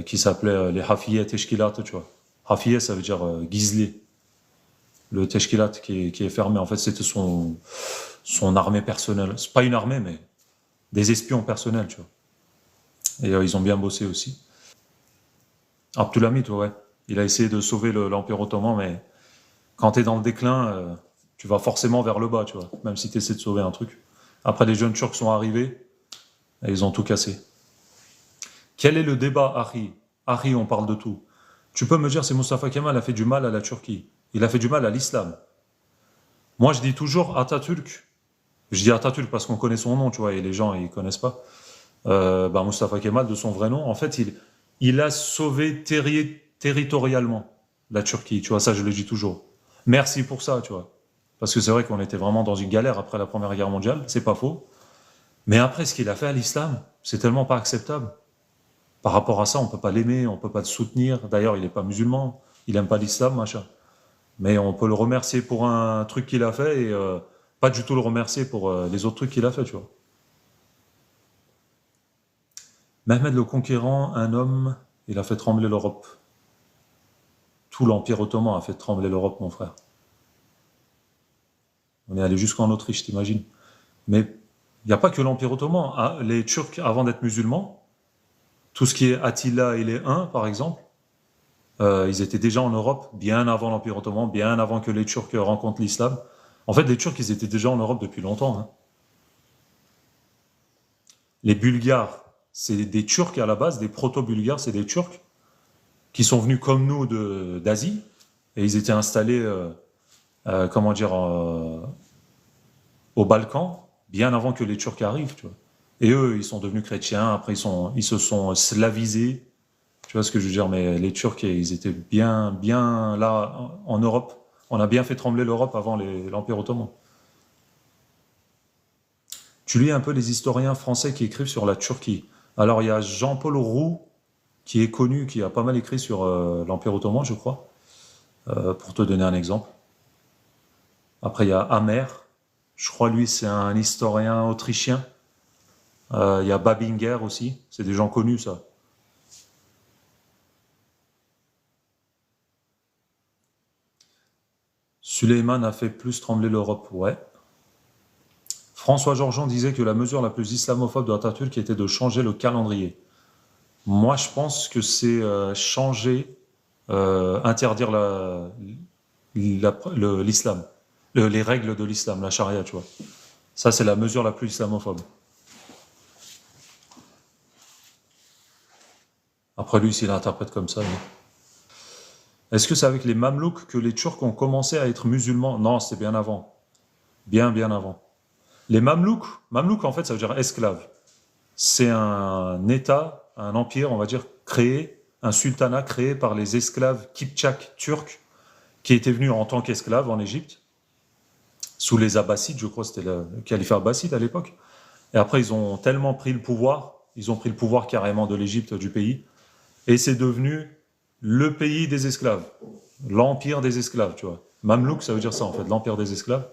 qui s'appelaient les Hafiyet Teşkilat, tu vois. Hafiyet, ça veut dire gizli. Le Teşkilat qui est fermé, en fait, c'était son armée personnelle. C'est pas une armée, mais des espions personnels, tu vois. Et ils ont bien bossé aussi. Abdülhamid, ouais. Il a essayé de sauver l'Empire ottoman, mais quand tu es dans le déclin, tu vas forcément vers le bas, tu vois. Même si tu essaies de sauver un truc. Après, les jeunes Turcs sont arrivés et ils ont tout cassé. Quel est le débat, Harry? Harry, on parle de tout. Tu peux me dire si Mustafa Kemal a fait du mal à la Turquie? Il a fait du mal à l'islam. Moi, je dis toujours Atatürk. Je dis Atatürk parce qu'on connaît son nom, tu vois, et les gens, ils connaissent pas. Mustafa Kemal, de son vrai nom, en fait, il a sauvé territorialement la Turquie, tu vois, ça, je le dis toujours. Merci pour ça, tu vois. Parce que c'est vrai qu'on était vraiment dans une galère après la Première Guerre mondiale, c'est pas faux. Mais après, ce qu'il a fait à l'islam, c'est tellement pas acceptable. Par rapport à ça, on peut pas l'aimer, on peut pas le soutenir. D'ailleurs, il est pas musulman, il aime pas l'islam, machin. Mais on peut le remercier pour un truc qu'il a fait et pas du tout le remercier pour les autres trucs qu'il a fait, tu vois. Mehmed le Conquérant, un homme, il a fait trembler l'Europe. Tout l'Empire ottoman a fait trembler l'Europe, mon frère. On est allé jusqu'en Autriche, t'imagines. Mais il n'y a pas que l'Empire ottoman, hein. Les Turcs, avant d'être musulmans, tout ce qui est Attila et les Huns, par exemple, ils étaient déjà en Europe, bien avant l'Empire ottoman, bien avant que les Turcs rencontrent l'islam. En fait, les Turcs, ils étaient déjà en Europe depuis longtemps, hein. Les Bulgares, c'est des Turcs à la base, des proto-Bulgares, c'est des Turcs qui sont venus comme nous d'Asie, et ils étaient installés, comment dire, aux Balkans, bien avant que les Turcs arrivent, tu vois. Et eux, ils sont devenus chrétiens, après ils se sont slavisés, tu vois ce que je veux dire, mais les Turcs, ils étaient bien là en Europe. On a bien fait trembler l'Europe avant l'Empire ottoman. Tu lis un peu les historiens français qui écrivent sur la Turquie. Alors il y a Jean-Paul Roux, qui est connu, qui a pas mal écrit sur l'Empire ottoman, je crois, pour te donner un exemple. Après, il y a Amer, je crois lui, c'est un historien autrichien. Il y a Babinger aussi, c'est des gens connus, ça. Suleiman a fait plus trembler l'Europe, ouais. François Georgeon disait que la mesure la plus islamophobe de Atatürk était de changer le calendrier. Moi, je pense que c'est changer, interdire l'islam, les règles de l'islam, la charia, tu vois. Ça, c'est la mesure la plus islamophobe. Après lui, s'il l'interprète comme ça. Est-ce que c'est avec les Mamelouks que les Turcs ont commencé à être musulmans? Non, c'était bien avant. Bien avant. Les Mamelouks en fait, ça veut dire esclave. C'est un État, un empire, on va dire, créé, un sultanat créé par les esclaves Kipchaks turcs qui étaient venus en tant qu'esclaves en Égypte, sous les Abbassides, je crois, c'était le califat abbasside à l'époque. Et après, ils ont tellement pris le pouvoir, ils ont pris le pouvoir carrément de l'Égypte, du pays, et c'est devenu le pays des esclaves, l'empire des esclaves, tu vois. Mamelouk, ça veut dire ça en fait, l'empire des esclaves.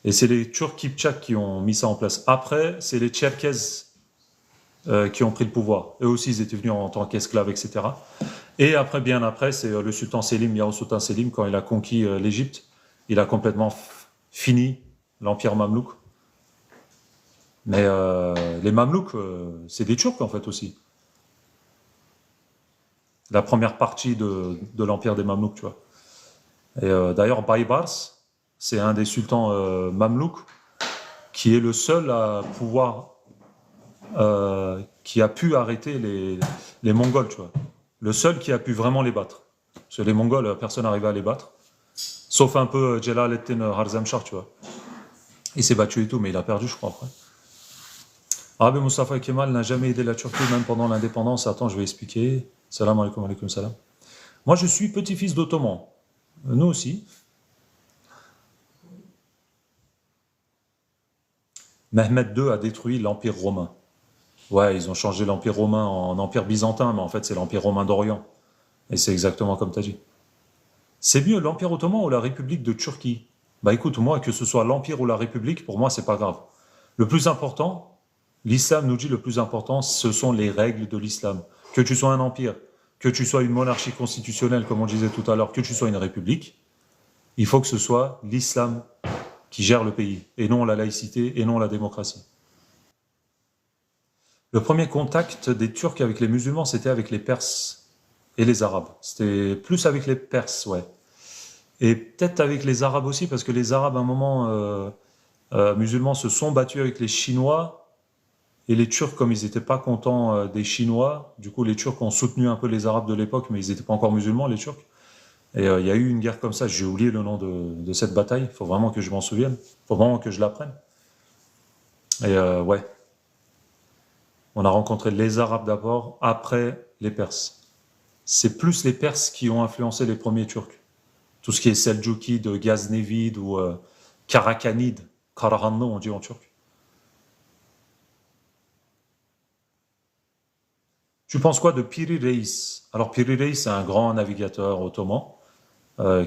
Et c'est les Turcs Kipchaks qui ont mis ça en place. Après, c'est les Tcherkèzes qui ont pris le pouvoir. Eux aussi, ils étaient venus en tant qu'esclaves, etc. Et après, bien après, c'est le sultan Selim, Yao Sultan Selim, quand il a conquis l'Égypte, il a complètement fini l'empire mamelouk. Mais les Mamelouks, c'est des Turcs en fait aussi. La première partie de l'empire des Mamelouks, tu vois. Et d'ailleurs, Baybars, c'est un des sultans mamelouks qui est le seul à pouvoir, qui a pu arrêter les Mongols, tu vois. Le seul qui a pu vraiment les battre. Parce que les Mongols, personne n'arrivait à les battre. Sauf un peu Jalaluddin Harzemshah, tu vois. Il s'est battu et tout, mais il a perdu, je crois, après. Rabbi Mustafa Kemal n'a jamais aidé la Turquie, même pendant l'indépendance. Attends, je vais expliquer. Salam alaikum, alaikum salam. Moi, je suis petit-fils d'Ottoman. Nous aussi. Mehmed II a détruit l'Empire romain. Ouais, ils ont changé l'Empire romain en Empire byzantin, mais en fait, c'est l'Empire romain d'Orient. Et c'est exactement comme tu as dit. C'est mieux l'Empire ottoman ou la République de Turquie? Bah écoute, moi, que ce soit l'Empire ou la République, pour moi, c'est pas grave. Le plus important, l'islam nous dit le plus important, ce sont les règles de l'islam. Que tu sois un empire, que tu sois une monarchie constitutionnelle, comme on disait tout à l'heure, que tu sois une république, il faut que ce soit l'islam qui gère le pays, et non la laïcité, et non la démocratie. Le premier contact des Turcs avec les musulmans, c'était avec les Perses et les Arabes. C'était plus avec les Perses, ouais. Et peut-être avec les Arabes aussi, parce que les Arabes, à un moment, musulmans se sont battus avec les Chinois, et les Turcs, comme ils n'étaient pas contents des Chinois, du coup les Turcs ont soutenu un peu les Arabes de l'époque, mais ils n'étaient pas encore musulmans, les Turcs. Et il y a eu une guerre comme ça, j'ai oublié le nom de cette bataille, il faut vraiment que je m'en souvienne, il faut vraiment que je l'apprenne. Et ouais, on a rencontré les Arabes d'abord, après les Perses. C'est plus les Perses qui ont influencé les premiers Turcs. Tout ce qui est Selçukide, Ghaznevide ou Karakanide, Karahanlı on dit en turc. Tu penses quoi de Piri Reis? Alors Piri Reis, c'est un grand navigateur ottoman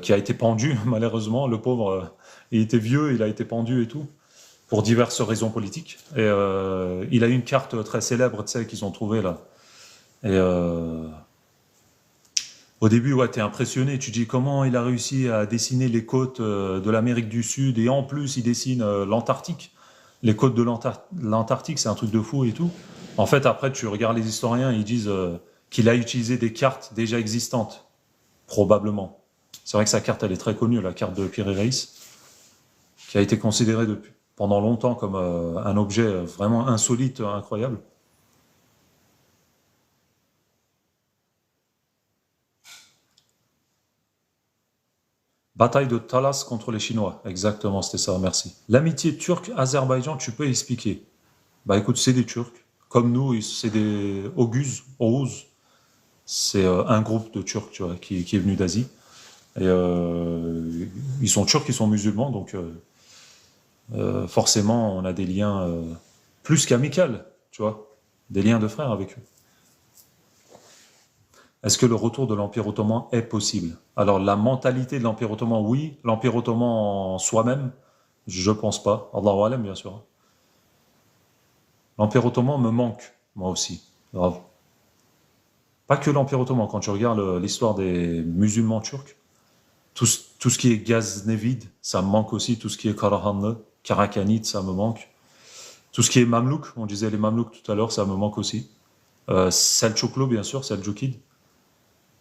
qui a été pendu, malheureusement. Le pauvre, il était vieux, il a été pendu et tout, pour diverses raisons politiques. Et il a une carte très célèbre, tu sais, qu'ils ont trouvée là. Et au début, ouais, t'es impressionné. Tu dis comment il a réussi à dessiner les côtes de l'Amérique du Sud et en plus il dessine l'Antarctique. Les côtes de l'Antarctique, c'est un truc de fou et tout. En fait, après, tu regardes les historiens, ils disent qu'il a utilisé des cartes déjà existantes, probablement. C'est vrai que sa carte, elle est très connue, la carte de Piri Reis, qui a été considérée depuis, pendant longtemps comme un objet vraiment insolite, incroyable. Bataille de Talas contre les Chinois. Exactement, c'était ça, merci. L'amitié turque-Azerbaïdjan, tu peux expliquer? Bah écoute, c'est des Turcs. Comme nous, c'est des Oghuz. C'est un groupe de Turcs, tu vois, qui est venu d'Asie. Et ils sont Turcs, ils sont musulmans, donc forcément, on a des liens plus qu'amicaux, tu vois, des liens de frères avec eux. Est-ce que le retour de l'Empire ottoman est possible? Alors, la mentalité de l'Empire ottoman, oui. L'Empire ottoman en soi-même, je pense pas. Allahu alam, bien sûr. L'Empire ottoman me manque, moi aussi. Grave. Pas que l'Empire ottoman. Quand tu regardes l'histoire des musulmans turcs, tout ce qui est Ghaznevide, ça me manque aussi. Tout ce qui est Karahanlı, Karakanide, ça me manque. Tout ce qui est Mamelouk, on disait les Mamelouks tout à l'heure, ça me manque aussi. Selçuklu, bien sûr, Selçukide.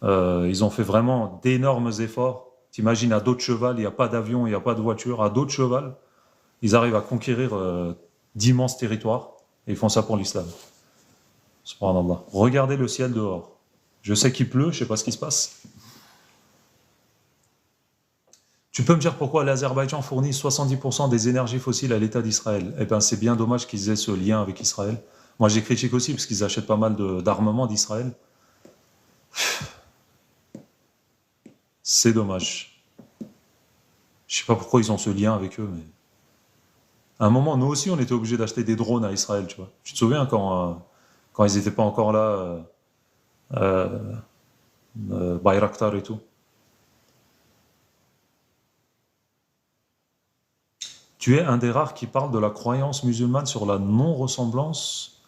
Ils ont fait vraiment d'énormes efforts. T'imagines, à dos de cheval, il n'y a pas d'avion, il n'y a pas de voiture, à dos de cheval, ils arrivent à conquérir d'immenses territoires et ils font ça pour l'islam. Subhanallah. Regardez le ciel dehors. Je sais qu'il pleut, je ne sais pas ce qui se passe. Tu peux me dire pourquoi l'Azerbaïdjan fournit 70% des énergies fossiles à l'État d'Israël? Eh bien, c'est bien dommage qu'ils aient ce lien avec Israël. Moi, j'ai critiqué aussi parce qu'ils achètent pas mal d'armements d'Israël. C'est dommage. Je sais pas pourquoi ils ont ce lien avec eux, mais à un moment, nous aussi, on était obligés d'acheter des drones à Israël, tu vois. Tu te souviens quand ils n'étaient pas encore là, euh, Bayraktar et tout. Tu es un des rares qui parle de la croyance musulmane sur la non-ressemblance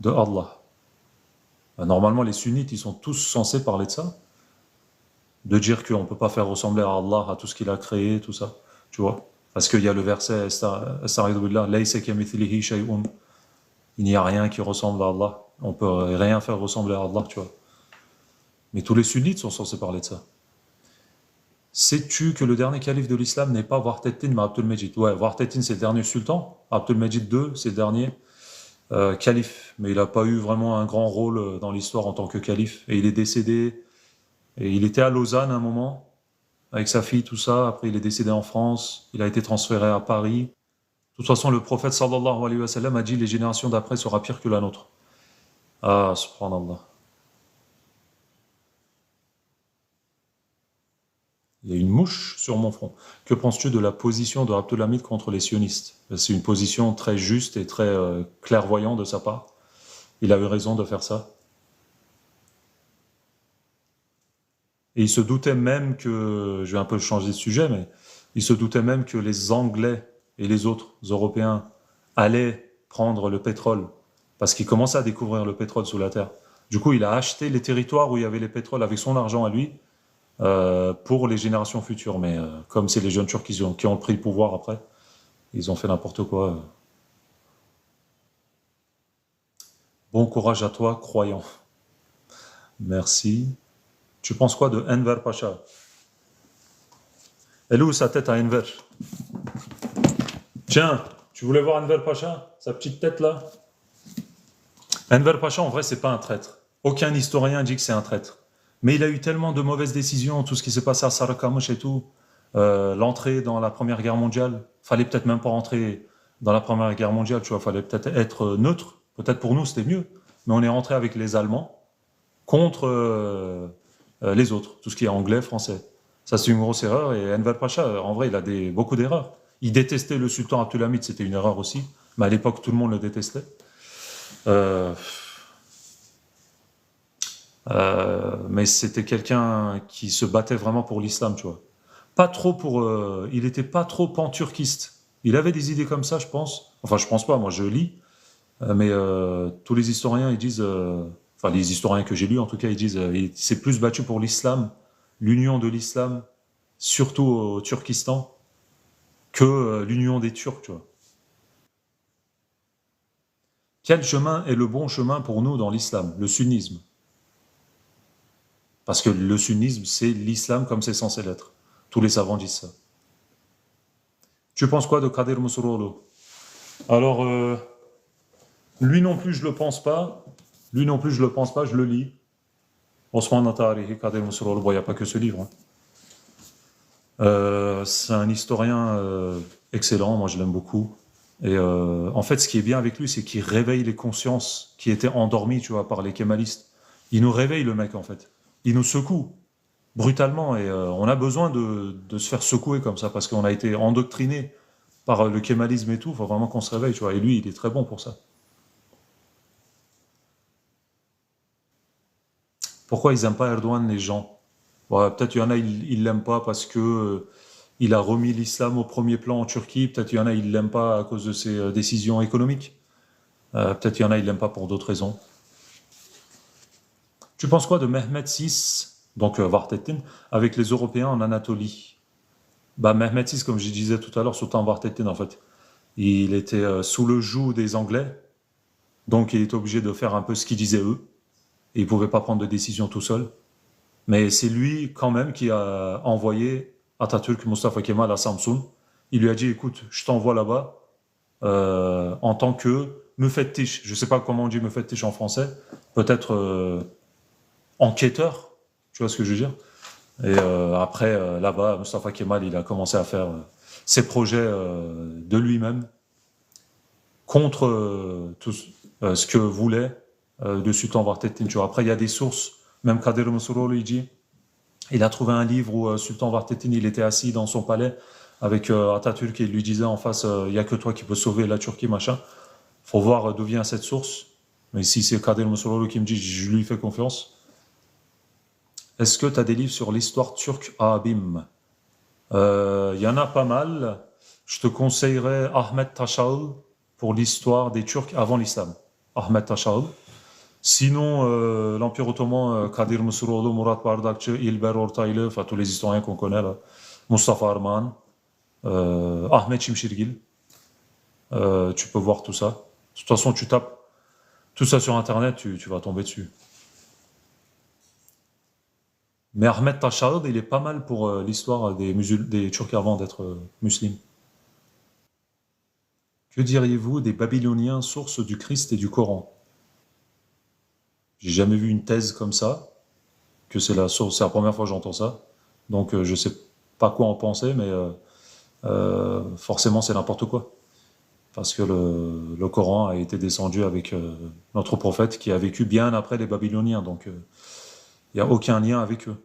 de Allah. Ben, normalement, les sunnites, ils sont tous censés parler de ça, de dire qu'on ne peut pas faire ressembler à Allah, à tout ce qu'il a créé, tout ça, tu vois. Parce qu'il y a le verset Asta'idhu billah, Laysa kamithlihi shay'un. Il n'y a rien qui ressemble à Allah. On ne peut rien faire ressembler à Allah, tu vois. Mais tous les sunnites sont censés parler de ça. Sais-tu que le dernier calife de l'islam n'est pas Warteddin, mais Abdul-Majid? Ouais, Warteddin, c'est le dernier sultan. Abdul-Majid II, c'est le dernier calife. Mais il n'a pas eu vraiment un grand rôle dans l'histoire en tant que calife. Et il est décédé Et il était à Lausanne à un moment, avec sa fille, tout ça. Après, il est décédé en France. Il a été transféré à Paris. De toute façon, le prophète sallallahu alayhi wa sallam a dit les générations d'après sera pire que la nôtre. Ah, subhanallah. Il y a une mouche sur mon front. Que penses-tu de la position de Abdulhamid contre les sionistes? C'est une position très juste et très clairvoyante de sa part. Il avait raison de faire ça. Et il se doutait même que, je vais un peu changer de sujet, mais il se doutait même que les Anglais et les autres Européens allaient prendre le pétrole, parce qu'ils commençaient à découvrir le pétrole sous la terre. Du coup, il a acheté les territoires où il y avait les pétroles avec son argent à lui, pour les générations futures. Mais comme c'est les jeunes Turcs qui ont pris le pouvoir après, ils ont fait n'importe quoi. Bon courage à toi, croyant. Merci. Tu penses quoi de Enver Pacha? Elle est où sa tête à Enver? Tiens, tu voulais voir Enver Pacha? Sa petite tête là? Enver Pacha, en vrai, c'est pas un traître. Aucun historien dit que c'est un traître. Mais il a eu tellement de mauvaises décisions, tout ce qui s'est passé à Sarakamush et tout, l'entrée dans la Première Guerre mondiale, fallait peut-être même pas rentrer dans la Première Guerre mondiale, tu vois, fallait peut-être être neutre. Peut-être pour nous, c'était mieux. Mais on est rentré avec les Allemands contre les autres, tout ce qui est anglais, français. Ça, c'est une grosse erreur. Et Enver Pacha, en vrai, il a beaucoup d'erreurs. Il détestait le sultan Abdulhamid, c'était une erreur aussi. Mais à l'époque, tout le monde le détestait. Euh, mais c'était quelqu'un qui se battait vraiment pour l'islam, tu vois. Pas trop pour. Il n'était pas trop pan-turquiste. Il avait des idées comme ça, je pense. Enfin, je pense pas, moi je lis. Mais tous les historiens, ils disent. Enfin, les historiens que j'ai lus, en tout cas, ils disent il s'est plus battu pour l'islam, l'union de l'islam, surtout au Turkistan, que l'union des Turcs, tu vois. Quel chemin est le bon chemin pour nous dans l'islam? Le sunnisme. Parce que le sunnisme, c'est l'islam comme c'est censé l'être. Tous les savants disent ça. Tu penses quoi de Kadir Musuroglu? Alors, lui non plus, je le pense pas. Lui non plus, je le pense pas, je le lis. Osman Atari, Kadir Musuroglu, bon, il n'y a pas que ce livre, hein. C'est un historien excellent, moi je l'aime beaucoup. Et en fait, ce qui est bien avec lui, c'est qu'il réveille les consciences qui étaient endormies, tu vois, par les kémalistes. Il nous réveille, le mec, en fait. Il nous secoue brutalement et on a besoin de se faire secouer comme ça parce qu'on a été endoctriné par le kémalisme et tout. Il faut vraiment qu'on se réveille, tu vois. Et lui, il est très bon pour ça. Pourquoi ils n'aiment pas Erdogan, les gens? Bon, peut-être il y en a, ils l'aiment pas parce que il a remis l'islam au premier plan en Turquie. Peut-être il y en a, ils l'aiment pas à cause de ses décisions économiques. Peut-être il y en a, ils l'aiment pas pour d'autres raisons. Tu penses quoi de Mehmet VI, donc Vahdettin, avec les Européens en Anatolie? Bah, Mehmet VI, comme je disais tout à l'heure, Sultan Vahdettin, en fait, il était sous le joug des Anglais, donc il était obligé de faire un peu ce qu'ils disaient eux, et il ne pouvait pas prendre de décision tout seul. Mais c'est lui, quand même, qui a envoyé Atatürk Mustafa Kemal à Samsun. Il lui a dit, écoute, je t'envoie là-bas en tant que mufettish. Je ne sais pas comment on dit mufettish en français. Peut-être enquêteur, tu vois ce que je veux dire? Et après, là-bas, Mustafa Kemal, il a commencé à faire ses projets de lui-même contre tout ce que voulait le sultan Vahdettin. Tu vois. Après, il y a des sources, même Kader Musuroglu, il dit, il a trouvé un livre où sultan Vahdettin, il était assis dans son palais avec Atatürk et il lui disait en face, il n'y a que toi qui peux sauver la Turquie, machin. Faut voir d'où vient cette source. Mais si c'est Kader Musuroglu qui me dit, je lui fais confiance. Est-ce que tu as des livres sur l'histoire turque à Abim? Il y en a pas mal. Je te conseillerais Ahmed Taşal pour l'histoire des Turcs avant l'islam. Ahmed Taşal. Sinon, l'Empire ottoman, Kadir Musuroglu, Murat Bardakçı, İlber Ortaylı, enfin tous les historiens qu'on connaît là, Mustafa Arman, Ahmed Şimşirgil, tu peux voir tout ça. De toute façon, tu tapes tout ça sur Internet, tu vas tomber dessus. Mais Ahmed Taşal, il est pas mal pour l'histoire des Turcs avant d'être musulmans. Que diriez-vous des Babyloniens, source du Christ et du Coran? J'ai jamais vu une thèse comme ça, que c'est la première fois que j'entends ça. Donc je sais pas quoi en penser, mais forcément c'est n'importe quoi. Parce que le Coran a été descendu avec notre prophète qui a vécu bien après les Babyloniens, donc il n'y a aucun lien avec eux.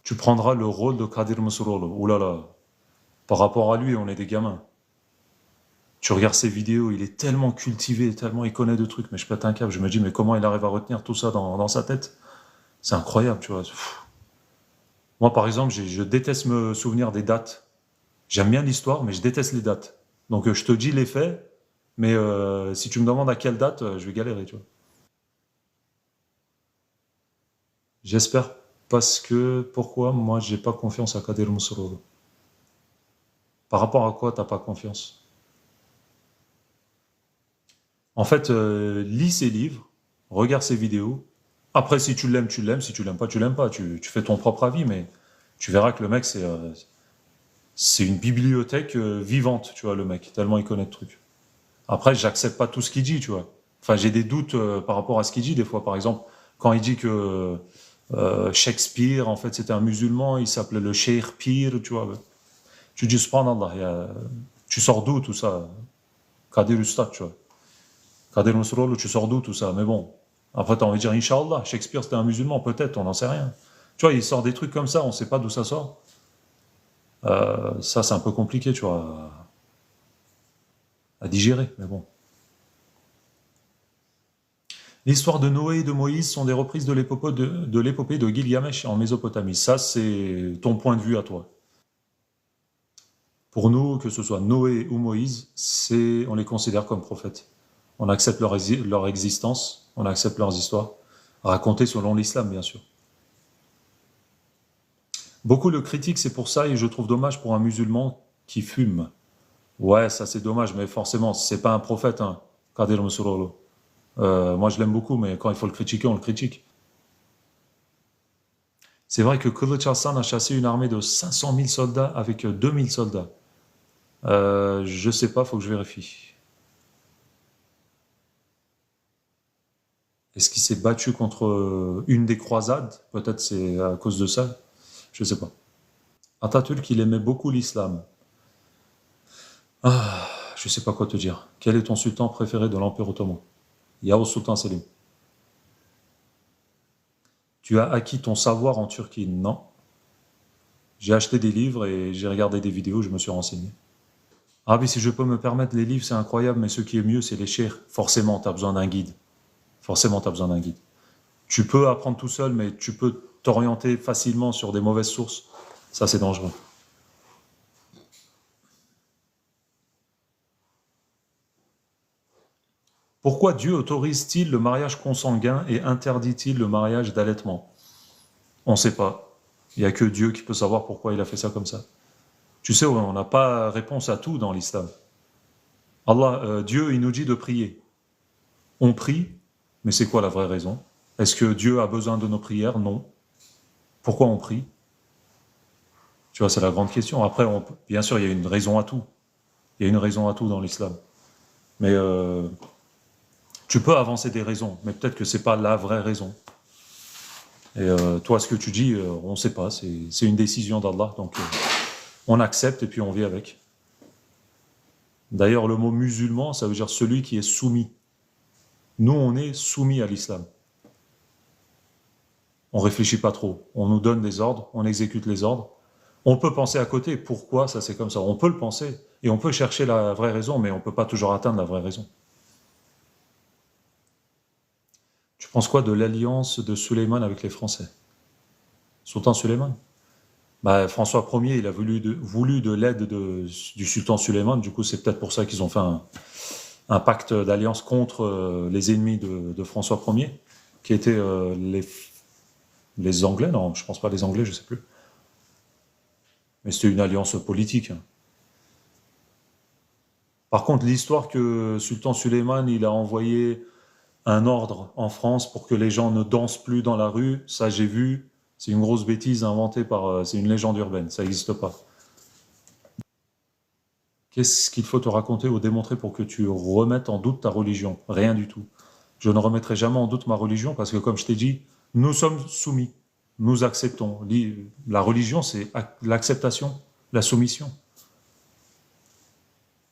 Tu prendras le rôle de Qadir Moussourolo. Ouh là là, par rapport à lui, on est des gamins. Tu regardes ses vidéos, il est tellement cultivé, tellement il connaît de trucs, mais je pète un câble, je me dis, mais comment il arrive à retenir tout ça dans sa tête? C'est incroyable, tu vois. Moi, par exemple, je déteste me souvenir des dates. J'aime bien l'histoire, mais je déteste les dates. Donc, je te dis les faits, mais si tu me demandes à quelle date, je vais galérer, tu vois. J'espère parce que, pourquoi moi, j'ai pas confiance à Kader Moussorolo? Par rapport à quoi t'as pas confiance? En fait, lis ses livres, regarde ses vidéos. Après, si tu l'aimes, tu l'aimes. Si tu l'aimes pas, tu l'aimes pas. Tu fais ton propre avis, mais tu verras que le mec, c'est une bibliothèque vivante, tu vois, le mec, tellement il connaît de trucs. Après, j'accepte pas tout ce qu'il dit, tu vois. Enfin, j'ai des doutes par rapport à ce qu'il dit des fois. Par exemple, quand il dit que Shakespeare, en fait, c'était un musulman, il s'appelait le Cheikh Pir, tu vois. Tu dis, subhanallah, tu sors d'où tout ça? Kadir Ustad, tu vois. Kadir Nasrallah, tu sors d'où tout ça? Mais bon, après, tu as envie de dire, Inch'Allah, Shakespeare, c'était un musulman, peut-être, on n'en sait rien. Tu vois, il sort des trucs comme ça, on ne sait pas d'où ça sort. Ça, c'est un peu compliqué, tu vois, à digérer, mais bon. L'histoire de Noé et de Moïse sont des reprises de l'épopée de Gilgamesh en Mésopotamie. Ça, c'est ton point de vue à toi. Pour nous, que ce soit Noé ou Moïse, on les considère comme prophètes. On accepte leur existence, on accepte leurs histoires, racontées selon l'islam, bien sûr. Beaucoup le critiquent, c'est pour ça, et je trouve dommage pour un musulman qui fume. Ouais, ça c'est dommage, mais forcément, c'est pas un prophète, hein, Qadir Moussourolo. Moi, je l'aime beaucoup, mais quand il faut le critiquer, on le critique. C'est vrai que Qılıç Arslan a chassé une armée de 500 000 soldats avec 2000 soldats. Je sais pas, faut que je vérifie. Est-ce qu'il s'est battu contre une des croisades? Peut-être c'est à cause de ça. Je sais pas. Atatürk, il aimait beaucoup l'islam. Ah, je sais pas quoi te dire. Quel est ton sultan préféré de l'Empire ottoman? Yavuz Sultan Selim. Tu as acquis ton savoir en Turquie? Non. J'ai acheté des livres et j'ai regardé des vidéos, je me suis renseigné. Ah oui, si je peux me permettre, les livres, c'est incroyable, mais ce qui est mieux, c'est les chers. Forcément, tu as besoin d'un guide. Forcément, tu as besoin d'un guide. Tu peux apprendre tout seul, mais tu peux t'orienter facilement sur des mauvaises sources. Ça, c'est dangereux. Pourquoi Dieu autorise-t-il le mariage consanguin et interdit-il le mariage d'allaitement? On ne sait pas. Il n'y a que Dieu qui peut savoir pourquoi il a fait ça comme ça. Tu sais, on n'a pas réponse à tout dans l'islam. Dieu, il nous dit de prier. On prie, mais c'est quoi la vraie raison? Est-ce que Dieu a besoin de nos prières? Non. Pourquoi on prie? Tu vois, c'est la grande question. Après, bien sûr, il y a une raison à tout. Il y a une raison à tout dans l'islam. Mais tu peux avancer des raisons, mais peut-être que c'est pas la vraie raison. Et toi, ce que tu dis, on ne sait pas. C'est une décision d'Allah, donc on accepte et puis on vit avec. D'ailleurs, le mot musulman, ça veut dire celui qui est soumis. Nous, on est soumis à l'islam. On réfléchit pas trop. On nous donne des ordres, on exécute les ordres. On peut penser à côté, pourquoi ça c'est comme ça. On peut le penser et on peut chercher la vraie raison, mais on ne peut pas toujours atteindre la vraie raison. Tu penses quoi de l'alliance de Suleiman avec les Français? Sultan Suleiman? Bah, François Ier, il a voulu de l'aide du sultan Suleiman, du coup c'est peut-être pour ça qu'ils ont fait un pacte d'alliance contre les ennemis de François Ier, qui étaient les Anglais, non, je pense pas les Anglais, je sais plus. Mais c'était une alliance politique, hein. Par contre, l'histoire que Sultan Suleiman, il a envoyé un ordre en France pour que les gens ne dansent plus dans la rue, ça j'ai vu, c'est une grosse bêtise inventée c'est une légende urbaine, ça n'existe pas. Qu'est-ce qu'il faut te raconter ou démontrer pour que tu remettes en doute ta religion? Rien du tout. Je ne remettrai jamais en doute ma religion parce que, comme je t'ai dit, nous sommes soumis. nous acceptons. La religion, c'est l'acceptation, la soumission.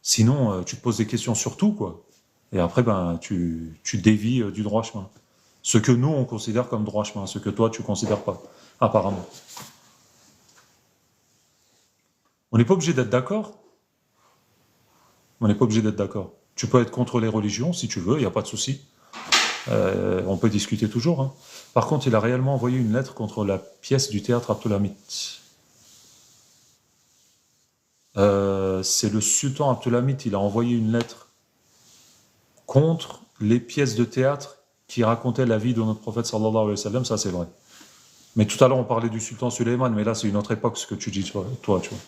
Sinon, tu te poses des questions sur tout, quoi. Et après, ben, tu dévies du droit chemin. Ce que nous, on considère comme droit chemin, ce que toi, tu considères pas, apparemment. On n'est pas obligé d'être d'accord. On n'est pas obligé d'être d'accord. Tu peux être contre les religions, si tu veux, il n'y a pas de souci. On peut discuter toujours. Hein. Par contre, il a réellement envoyé une lettre contre la pièce du théâtre Abdulhamid. C'est le sultan Abdulhamid, il a envoyé une lettre contre les pièces de théâtre qui racontaient la vie de notre prophète sallallahu alayhi wa sallam, ça c'est vrai. Mais tout à l'heure on parlait du sultan Suleiman, mais là c'est une autre époque ce que tu dis toi tu vois.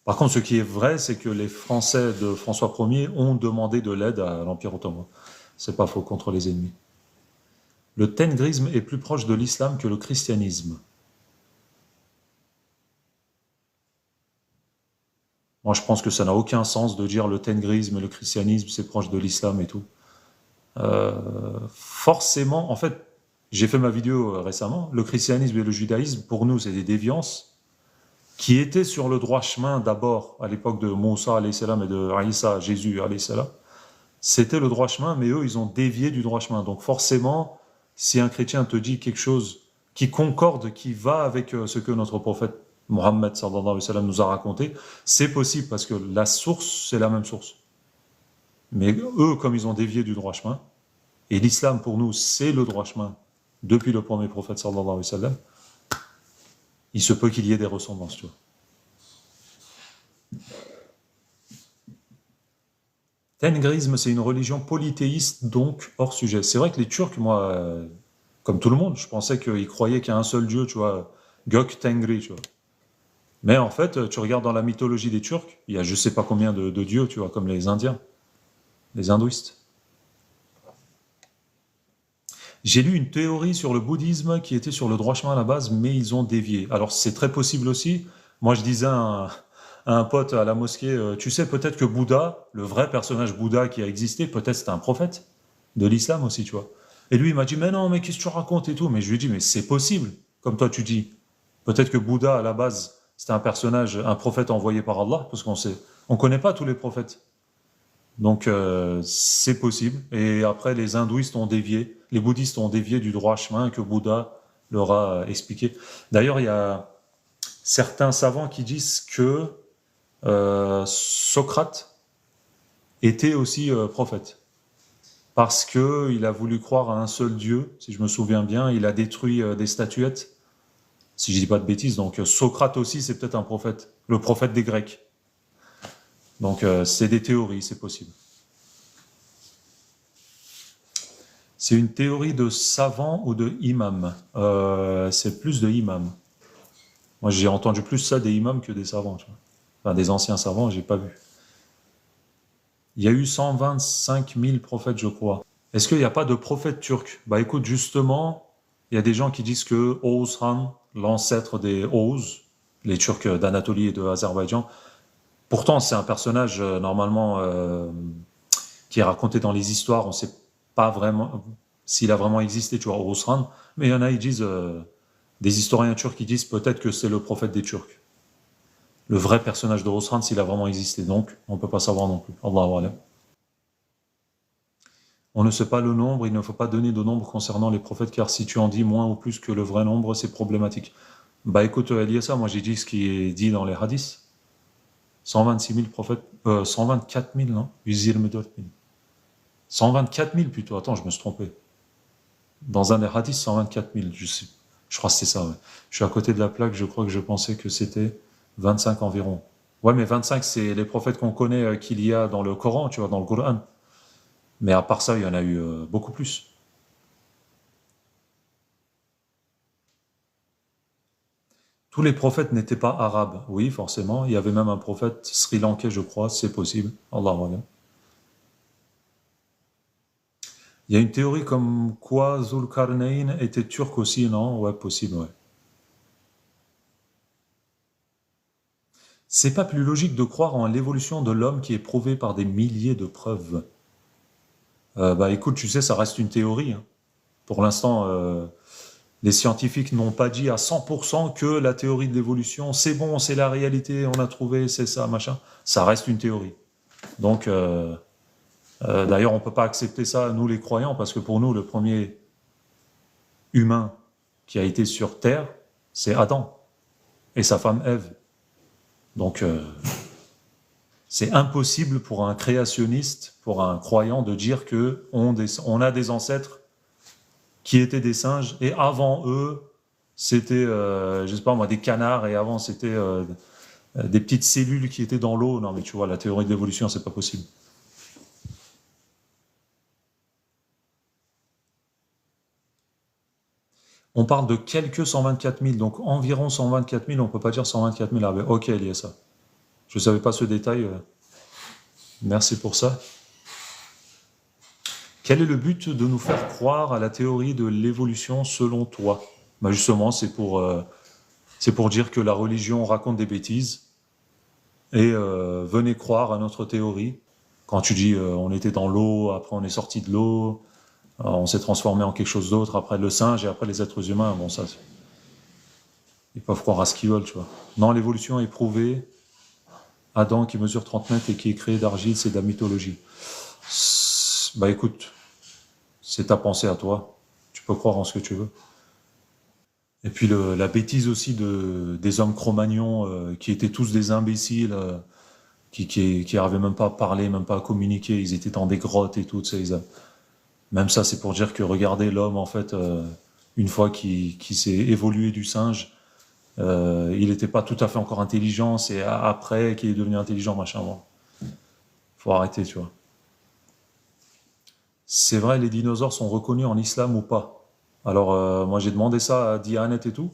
Par contre, ce qui est vrai, c'est que les Français de François Ier ont demandé de l'aide à l'Empire ottoman. C'est pas faux, contre les ennemis. Le tengrisme est plus proche de l'islam que le christianisme. Moi, je pense que ça n'a aucun sens de dire le tengrisme et le christianisme, c'est proche de l'islam et tout. Forcément, en fait, j'ai fait ma vidéo récemment, le christianisme et le judaïsme, pour nous, c'est des déviances qui étaient sur le droit chemin d'abord, à l'époque de Moussa alayhi salam et de Isa, Jésus alayhi salam. C'était le droit chemin, mais eux, ils ont dévié du droit chemin. Donc forcément, si un chrétien te dit quelque chose qui concorde, qui va avec ce que notre prophète Mohammed sallallahu alayhi wa sallam nous a raconté, c'est possible parce que la source, c'est la même source. Mais eux, comme ils ont dévié du droit chemin, et l'islam pour nous, c'est le droit chemin depuis le premier prophète sallallahu alayhi wa sallam, il se peut qu'il y ait des ressemblances, tu vois. Tengrisme, c'est une religion polythéiste, donc hors sujet. C'est vrai que les Turcs, moi, comme tout le monde, je pensais qu'ils croyaient qu'il y a un seul dieu, tu vois, Gök Tengri, tu vois. Mais en fait, tu regardes dans la mythologie des Turcs, il y a je sais pas combien de dieux, tu vois, comme les Indiens, les hindouistes. J'ai lu une théorie sur le bouddhisme qui était sur le droit chemin à la base, mais ils ont dévié. Alors c'est très possible aussi. Moi je disais à un pote à la mosquée, tu sais peut-être que Bouddha, le vrai personnage Bouddha qui a existé, peut-être c'était un prophète de l'islam aussi, tu vois. Et lui il m'a dit, mais non, mais qu'est-ce que tu racontes et tout. Mais je lui ai dit, mais c'est possible, comme toi tu dis. Peut-être que Bouddha à la base, c'était un personnage, un prophète envoyé par Allah, parce on connaît pas tous les prophètes. Donc c'est possible. Et après, les hindouistes ont dévié, les bouddhistes ont dévié du droit chemin que Bouddha leur a expliqué. D'ailleurs, il y a certains savants qui disent que Socrate était aussi prophète. Parce qu'il a voulu croire à un seul Dieu, si je me souviens bien, il a détruit des statuettes, si je dis pas de bêtises. Donc Socrate aussi, c'est peut-être un prophète, le prophète des Grecs. Donc c'est des théories, c'est possible. C'est une théorie de savant ou de imam. C'est plus de imam. Moi j'ai entendu plus ça des imams que des savants. Tu vois. Enfin des anciens savants, j'ai pas vu. Il y a eu 125 000 prophètes, je crois. Est-ce qu'il n'y a pas de prophète turc? Bah écoute, justement, il y a des gens qui disent que Oğuz Han, l'ancêtre des Oğuz, les Turcs d'Anatolie et de Azerbaïdjan, pourtant, c'est un personnage normalement qui est raconté dans les histoires. On ne sait pas vraiment s'il a vraiment existé, tu vois, Oğuzhan. Mais il y en a, ils disent, des historiens turcs qui disent peut-être que c'est le prophète des Turcs. Le vrai personnage de Oğuzhan, s'il a vraiment existé. Donc, on ne peut pas savoir non plus. Allahu alam. On ne sait pas le nombre, il ne faut pas donner de nombre concernant les prophètes, car si tu en dis moins ou plus que le vrai nombre, c'est problématique. Bah écoute, Eliassa, moi j'ai dit ce qui est dit dans les hadiths. 126 000 prophètes, 124 000, non 124 000 plutôt, attends, je me suis trompé. Dans un des hadiths, 124 000, je crois que c'est ça, ouais. Je suis à côté de la plaque, je crois que je pensais que c'était 25 environ. Ouais, mais 25, c'est les prophètes qu'on connaît qu'il y a dans le Coran, tu vois, dans le Coran. Mais à part ça, il y en a eu beaucoup plus. Tous les prophètes n'étaient pas arabes, oui, forcément. Il y avait même un prophète sri-lankais, je crois, c'est possible. Allahu Akbar. Il y a une théorie comme quoi Zulkarnain était turc aussi, non? Ouais, possible, ouais. C'est pas plus logique de croire en l'évolution de l'homme qui est prouvée par des milliers de preuves. Bah écoute, tu sais, ça reste une théorie. Hein. Pour l'instant, les scientifiques n'ont pas dit à 100% que la théorie de l'évolution, c'est bon, c'est la réalité, on a trouvé, c'est ça, machin. Ça reste une théorie. Donc, d'ailleurs, on ne peut pas accepter ça, nous les croyants, parce que pour nous, le premier humain qui a été sur Terre, c'est Adam et sa femme Ève. Donc, c'est impossible pour un créationniste, pour un croyant, de dire qu'on a des ancêtres qui étaient des singes, et avant eux, c'était, je sais pas moi, des canards, et avant c'était des petites cellules qui étaient dans l'eau. Non mais tu vois, la théorie de l'évolution, c'est pas possible. On parle de quelques 124 000, donc environ 124 000, on peut pas dire 124 000 abeilles. Ok, il y a ça. Je savais pas ce détail, merci pour ça. Quel est le but de nous faire croire à la théorie de l'évolution selon toi? Bah justement, c'est pour dire que la religion raconte des bêtises, et venez croire à notre théorie. Quand tu dis on était dans l'eau, après on est sorti de l'eau, on s'est transformé en quelque chose d'autre, après le singe et après les êtres humains, bon ça, ils peuvent croire à ce qu'ils veulent, tu vois. Non, l'évolution est prouvée. Adam qui mesure 30 mètres et qui est créé d'argile, c'est de la mythologie. Bah écoute, c'est ta pensée à toi. Tu peux croire en ce que tu veux. Et puis la bêtise aussi des hommes Cro-Magnons qui étaient tous des imbéciles, qui arrivaient même pas à parler, même pas à communiquer. Ils étaient dans des grottes et tout. Tu sais, même ça, c'est pour dire que regardez l'homme, en fait, une fois qu'il s'est évolué du singe, il n'était pas tout à fait encore intelligent. C'est après qu'il est devenu intelligent, machin. Bon. Faut arrêter, tu vois. C'est vrai, les dinosaures sont reconnus en islam ou pas? Alors, moi, j'ai demandé ça à Diyanet et tout,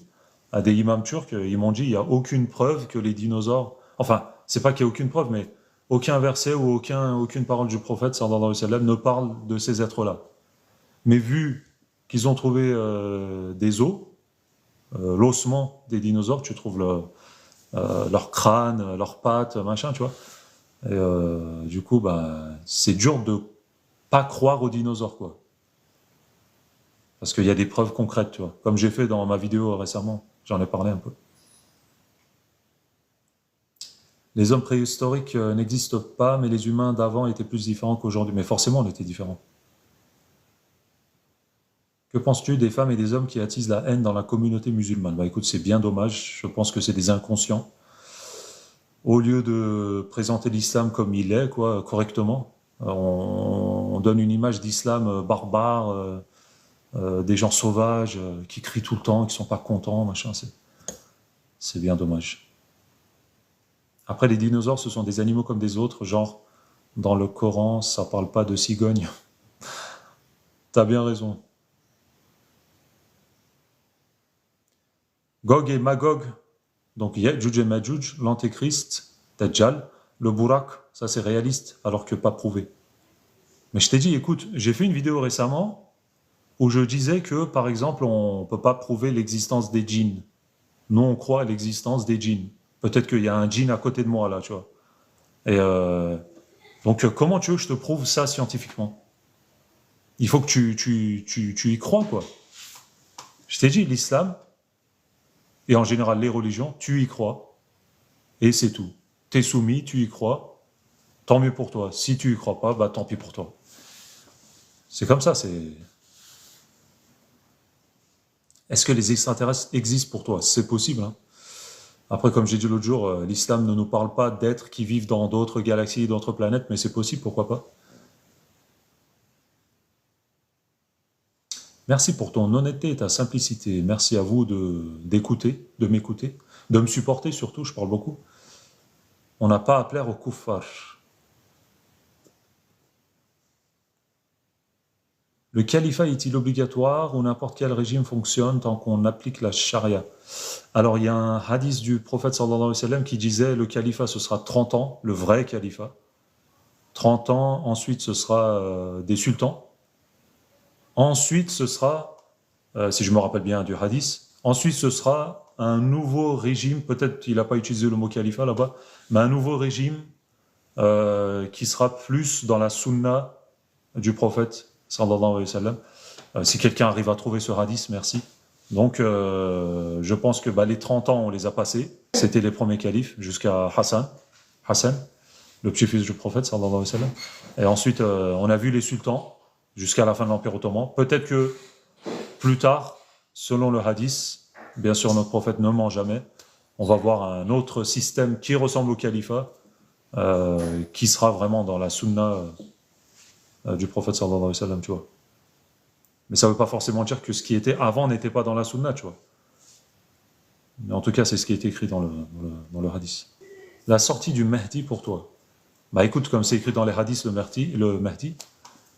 à des imams turcs. Ils m'ont dit, il n'y a aucune preuve que les dinosaures... Enfin, c'est pas qu'il n'y a aucune preuve, mais aucun verset ou aucune parole du prophète, sallallahu alayhi wa sallam, ne parle de ces êtres-là. Mais vu qu'ils ont trouvé des os, l'ossement des dinosaures, tu trouves leur crâne, leurs pattes, machin, tu vois. Et du coup, bah, c'est dur de pas croire aux dinosaures, quoi. Parce qu'il y a des preuves concrètes, tu vois. Comme j'ai fait dans ma vidéo récemment, j'en ai parlé un peu. Les hommes préhistoriques n'existent pas, mais les humains d'avant étaient plus différents qu'aujourd'hui. Mais forcément, on était différents. Que penses-tu des femmes et des hommes qui attisent la haine dans la communauté musulmane? Bah écoute, c'est bien dommage. Je pense que c'est des inconscients. Au lieu de présenter l'islam comme il est, quoi, correctement, on donne une image d'islam barbare, des gens sauvages qui crient tout le temps, qui sont pas contents, machin. C'est bien dommage. Après, les dinosaures, ce sont des animaux comme des autres, genre, dans le Coran, ça parle pas de cigognes. T'as bien raison. Gog et Magog, donc Ya'juj et Ma'juj, l'antéchrist, Dajjal, le Bourak, ça c'est réaliste, alors que pas prouvé. Mais je t'ai dit, écoute, j'ai fait une vidéo récemment où je disais que, par exemple, on ne peut pas prouver l'existence des djinns. Nous, on croit à l'existence des djinns. Peut-être qu'il y a un djinn à côté de moi, là, tu vois. Et donc, comment tu veux que je te prouve ça scientifiquement? Il faut que tu y crois, quoi. Je t'ai dit, l'islam, et en général les religions, tu y crois, et c'est tout. T'es soumis, tu y crois, tant mieux pour toi. Si tu y crois pas, bah tant pis pour toi. C'est comme ça, c'est... Est-ce que les extraterrestres existent pour toi? C'est possible, hein. Après, comme j'ai dit l'autre jour, l'islam ne nous parle pas d'êtres qui vivent dans d'autres galaxies, d'autres planètes, mais c'est possible, pourquoi pas? Merci pour ton honnêteté et ta simplicité. Merci à vous d'écouter, de m'écouter, de me supporter surtout, je parle beaucoup. On n'a pas à plaire aux kuffar. Le califat est-il obligatoire ou n'importe quel régime fonctionne tant qu'on applique la charia? Alors il y a un hadith du prophète sallallahu alayhi wa sallam qui disait le califat ce sera 30 ans, le vrai califat. 30 ans, ensuite ce sera des sultans. Ensuite ce sera, si je me rappelle bien du hadith, ensuite ce sera un nouveau régime, peut-être qu'il n'a pas utilisé le mot califat là-bas, mais un nouveau régime qui sera plus dans la sunna du prophète sallallahu alayhi wa sallam. Si quelqu'un arrive à trouver ce hadith, merci. Donc, je pense que les 30 ans, on les a passés. C'était les premiers califes jusqu'à Hassan, le petit-fils du prophète, sallallahu alayhi wa sallam. Et ensuite, on a vu les sultans jusqu'à la fin de l'Empire ottoman. Peut-être que plus tard, selon le hadith, bien sûr, notre prophète ne ment jamais, on va voir un autre système qui ressemble au califat, qui sera vraiment dans la sunna du prophète, sallallahu alayhi wa sallam, tu vois. Mais ça ne veut pas forcément dire que ce qui était avant n'était pas dans la sunna, tu vois. Mais en tout cas, c'est ce qui est écrit dans le hadith. La sortie du Mahdi pour toi. Écoute, comme c'est écrit dans les hadiths, le Mahdi,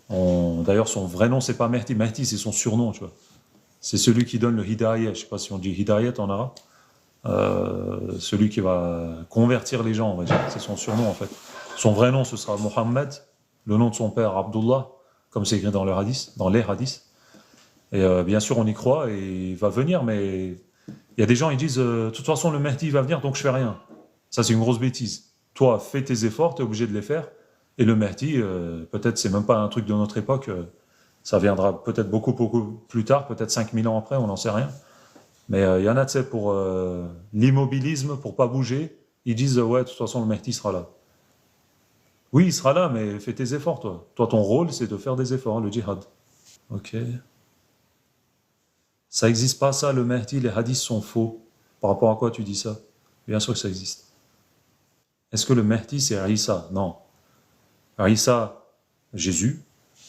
d'ailleurs, son vrai nom, c'est pas Mahdi. Mahdi, c'est son surnom, tu vois. C'est celui qui donne le hidayah. Je sais pas si on dit hidayah en arabe. Celui qui va convertir les gens, on va dire. C'est son surnom, en fait. Son vrai nom, ce sera Mohammed. Le nom de son père, Abdullah, comme c'est écrit dans les hadiths. Et bien sûr, on y croit et il va venir, mais il y a des gens, ils disent de toute façon, le Mahdi va venir, donc je fais rien. Ça, c'est une grosse bêtise. Toi, fais tes efforts, tu es obligé de les faire. Et le Mahdi, peut-être, c'est même pas un truc de notre époque, ça viendra peut-être beaucoup, beaucoup plus tard, peut-être 5000 ans après, on n'en sait rien. Mais il y en a, tu sais, pour l'immobilisme, pour pas bouger, ils disent ouais, de toute façon, le Mahdi sera là. Oui, il sera là, mais fais tes efforts, toi. Toi, ton rôle, c'est de faire des efforts, le djihad. Ok. Ça n'existe pas, ça, le Mahdi, les hadiths sont faux. Par rapport à quoi tu dis ça? Bien sûr que ça existe. Est-ce que le Mahdi, c'est Isa? Non. Isa, Jésus,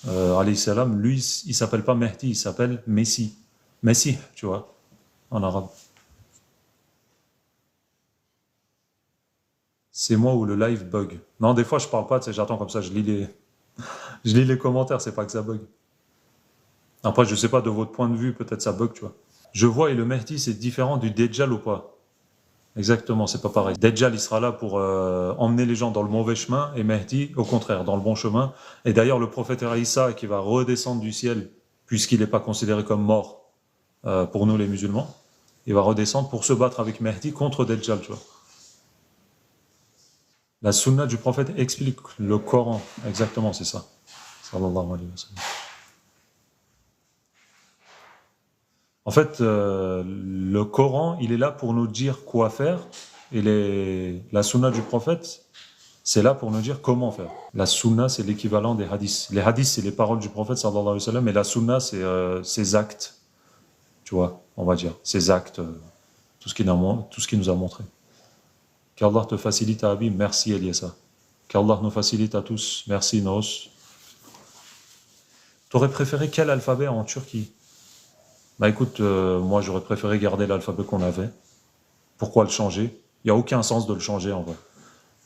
alayhi salam, lui, il s'appelle pas Mahdi, il s'appelle Messie. Messie, tu vois, en arabe. C'est moi où le live bug. Non, des fois, je parle pas, tu sais, j'attends comme ça, je lis les commentaires, c'est pas que ça bug. Après, je sais pas, de votre point de vue, peut-être ça bug, tu vois. Je vois, et le Mahdi, c'est différent du Dajjal ou pas? Exactement, c'est pas pareil. Dajjal, il sera là pour emmener les gens dans le mauvais chemin, et Mahdi, au contraire, dans le bon chemin. Et d'ailleurs, le prophète Isa, qui va redescendre du ciel, puisqu'il n'est pas considéré comme mort pour nous les musulmans, il va redescendre pour se battre avec Mahdi contre Dajjal, tu vois. La sunna du prophète explique le Coran, exactement, c'est ça. Sallallahu alayhi wa sallam. En fait, le Coran, il est là pour nous dire quoi faire, et la sunna du prophète, c'est là pour nous dire comment faire. La sunna, c'est l'équivalent des hadiths. Les hadiths, c'est les paroles du prophète, sallallahu alayhi wa sallam, et la sunna, c'est ses actes, tu vois, on va dire, ses actes, tout ce qu'il nous a montré. Qu'Allah te facilite, Habib, merci Eliasa. Qu'Allah nous facilite à tous, merci Nos. T'aurais préféré quel alphabet en Turquie? Écoute, moi j'aurais préféré garder l'alphabet qu'on avait. Pourquoi le changer? Il n'y a aucun sens de le changer en vrai.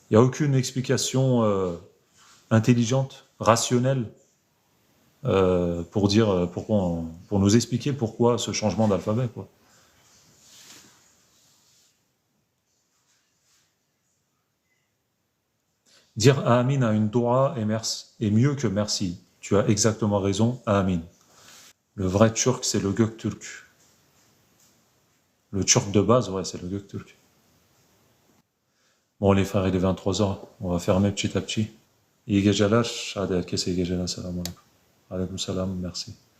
Il n'y a aucune explication intelligente, rationnelle, pour dire pour nous expliquer pourquoi ce changement d'alphabet, quoi. Dire Amin à une doua est mieux que merci. Tu as exactement raison, Amin. Le vrai turc, c'est le Göktürk. Le turc de base, ouais, c'est le Göktürk. Bon, les frères, il est 23h. On va fermer petit à petit. İyi geceler. Hadi herkese iyi geceler. Selamun aleyküm. Aleyküm selam. Merci.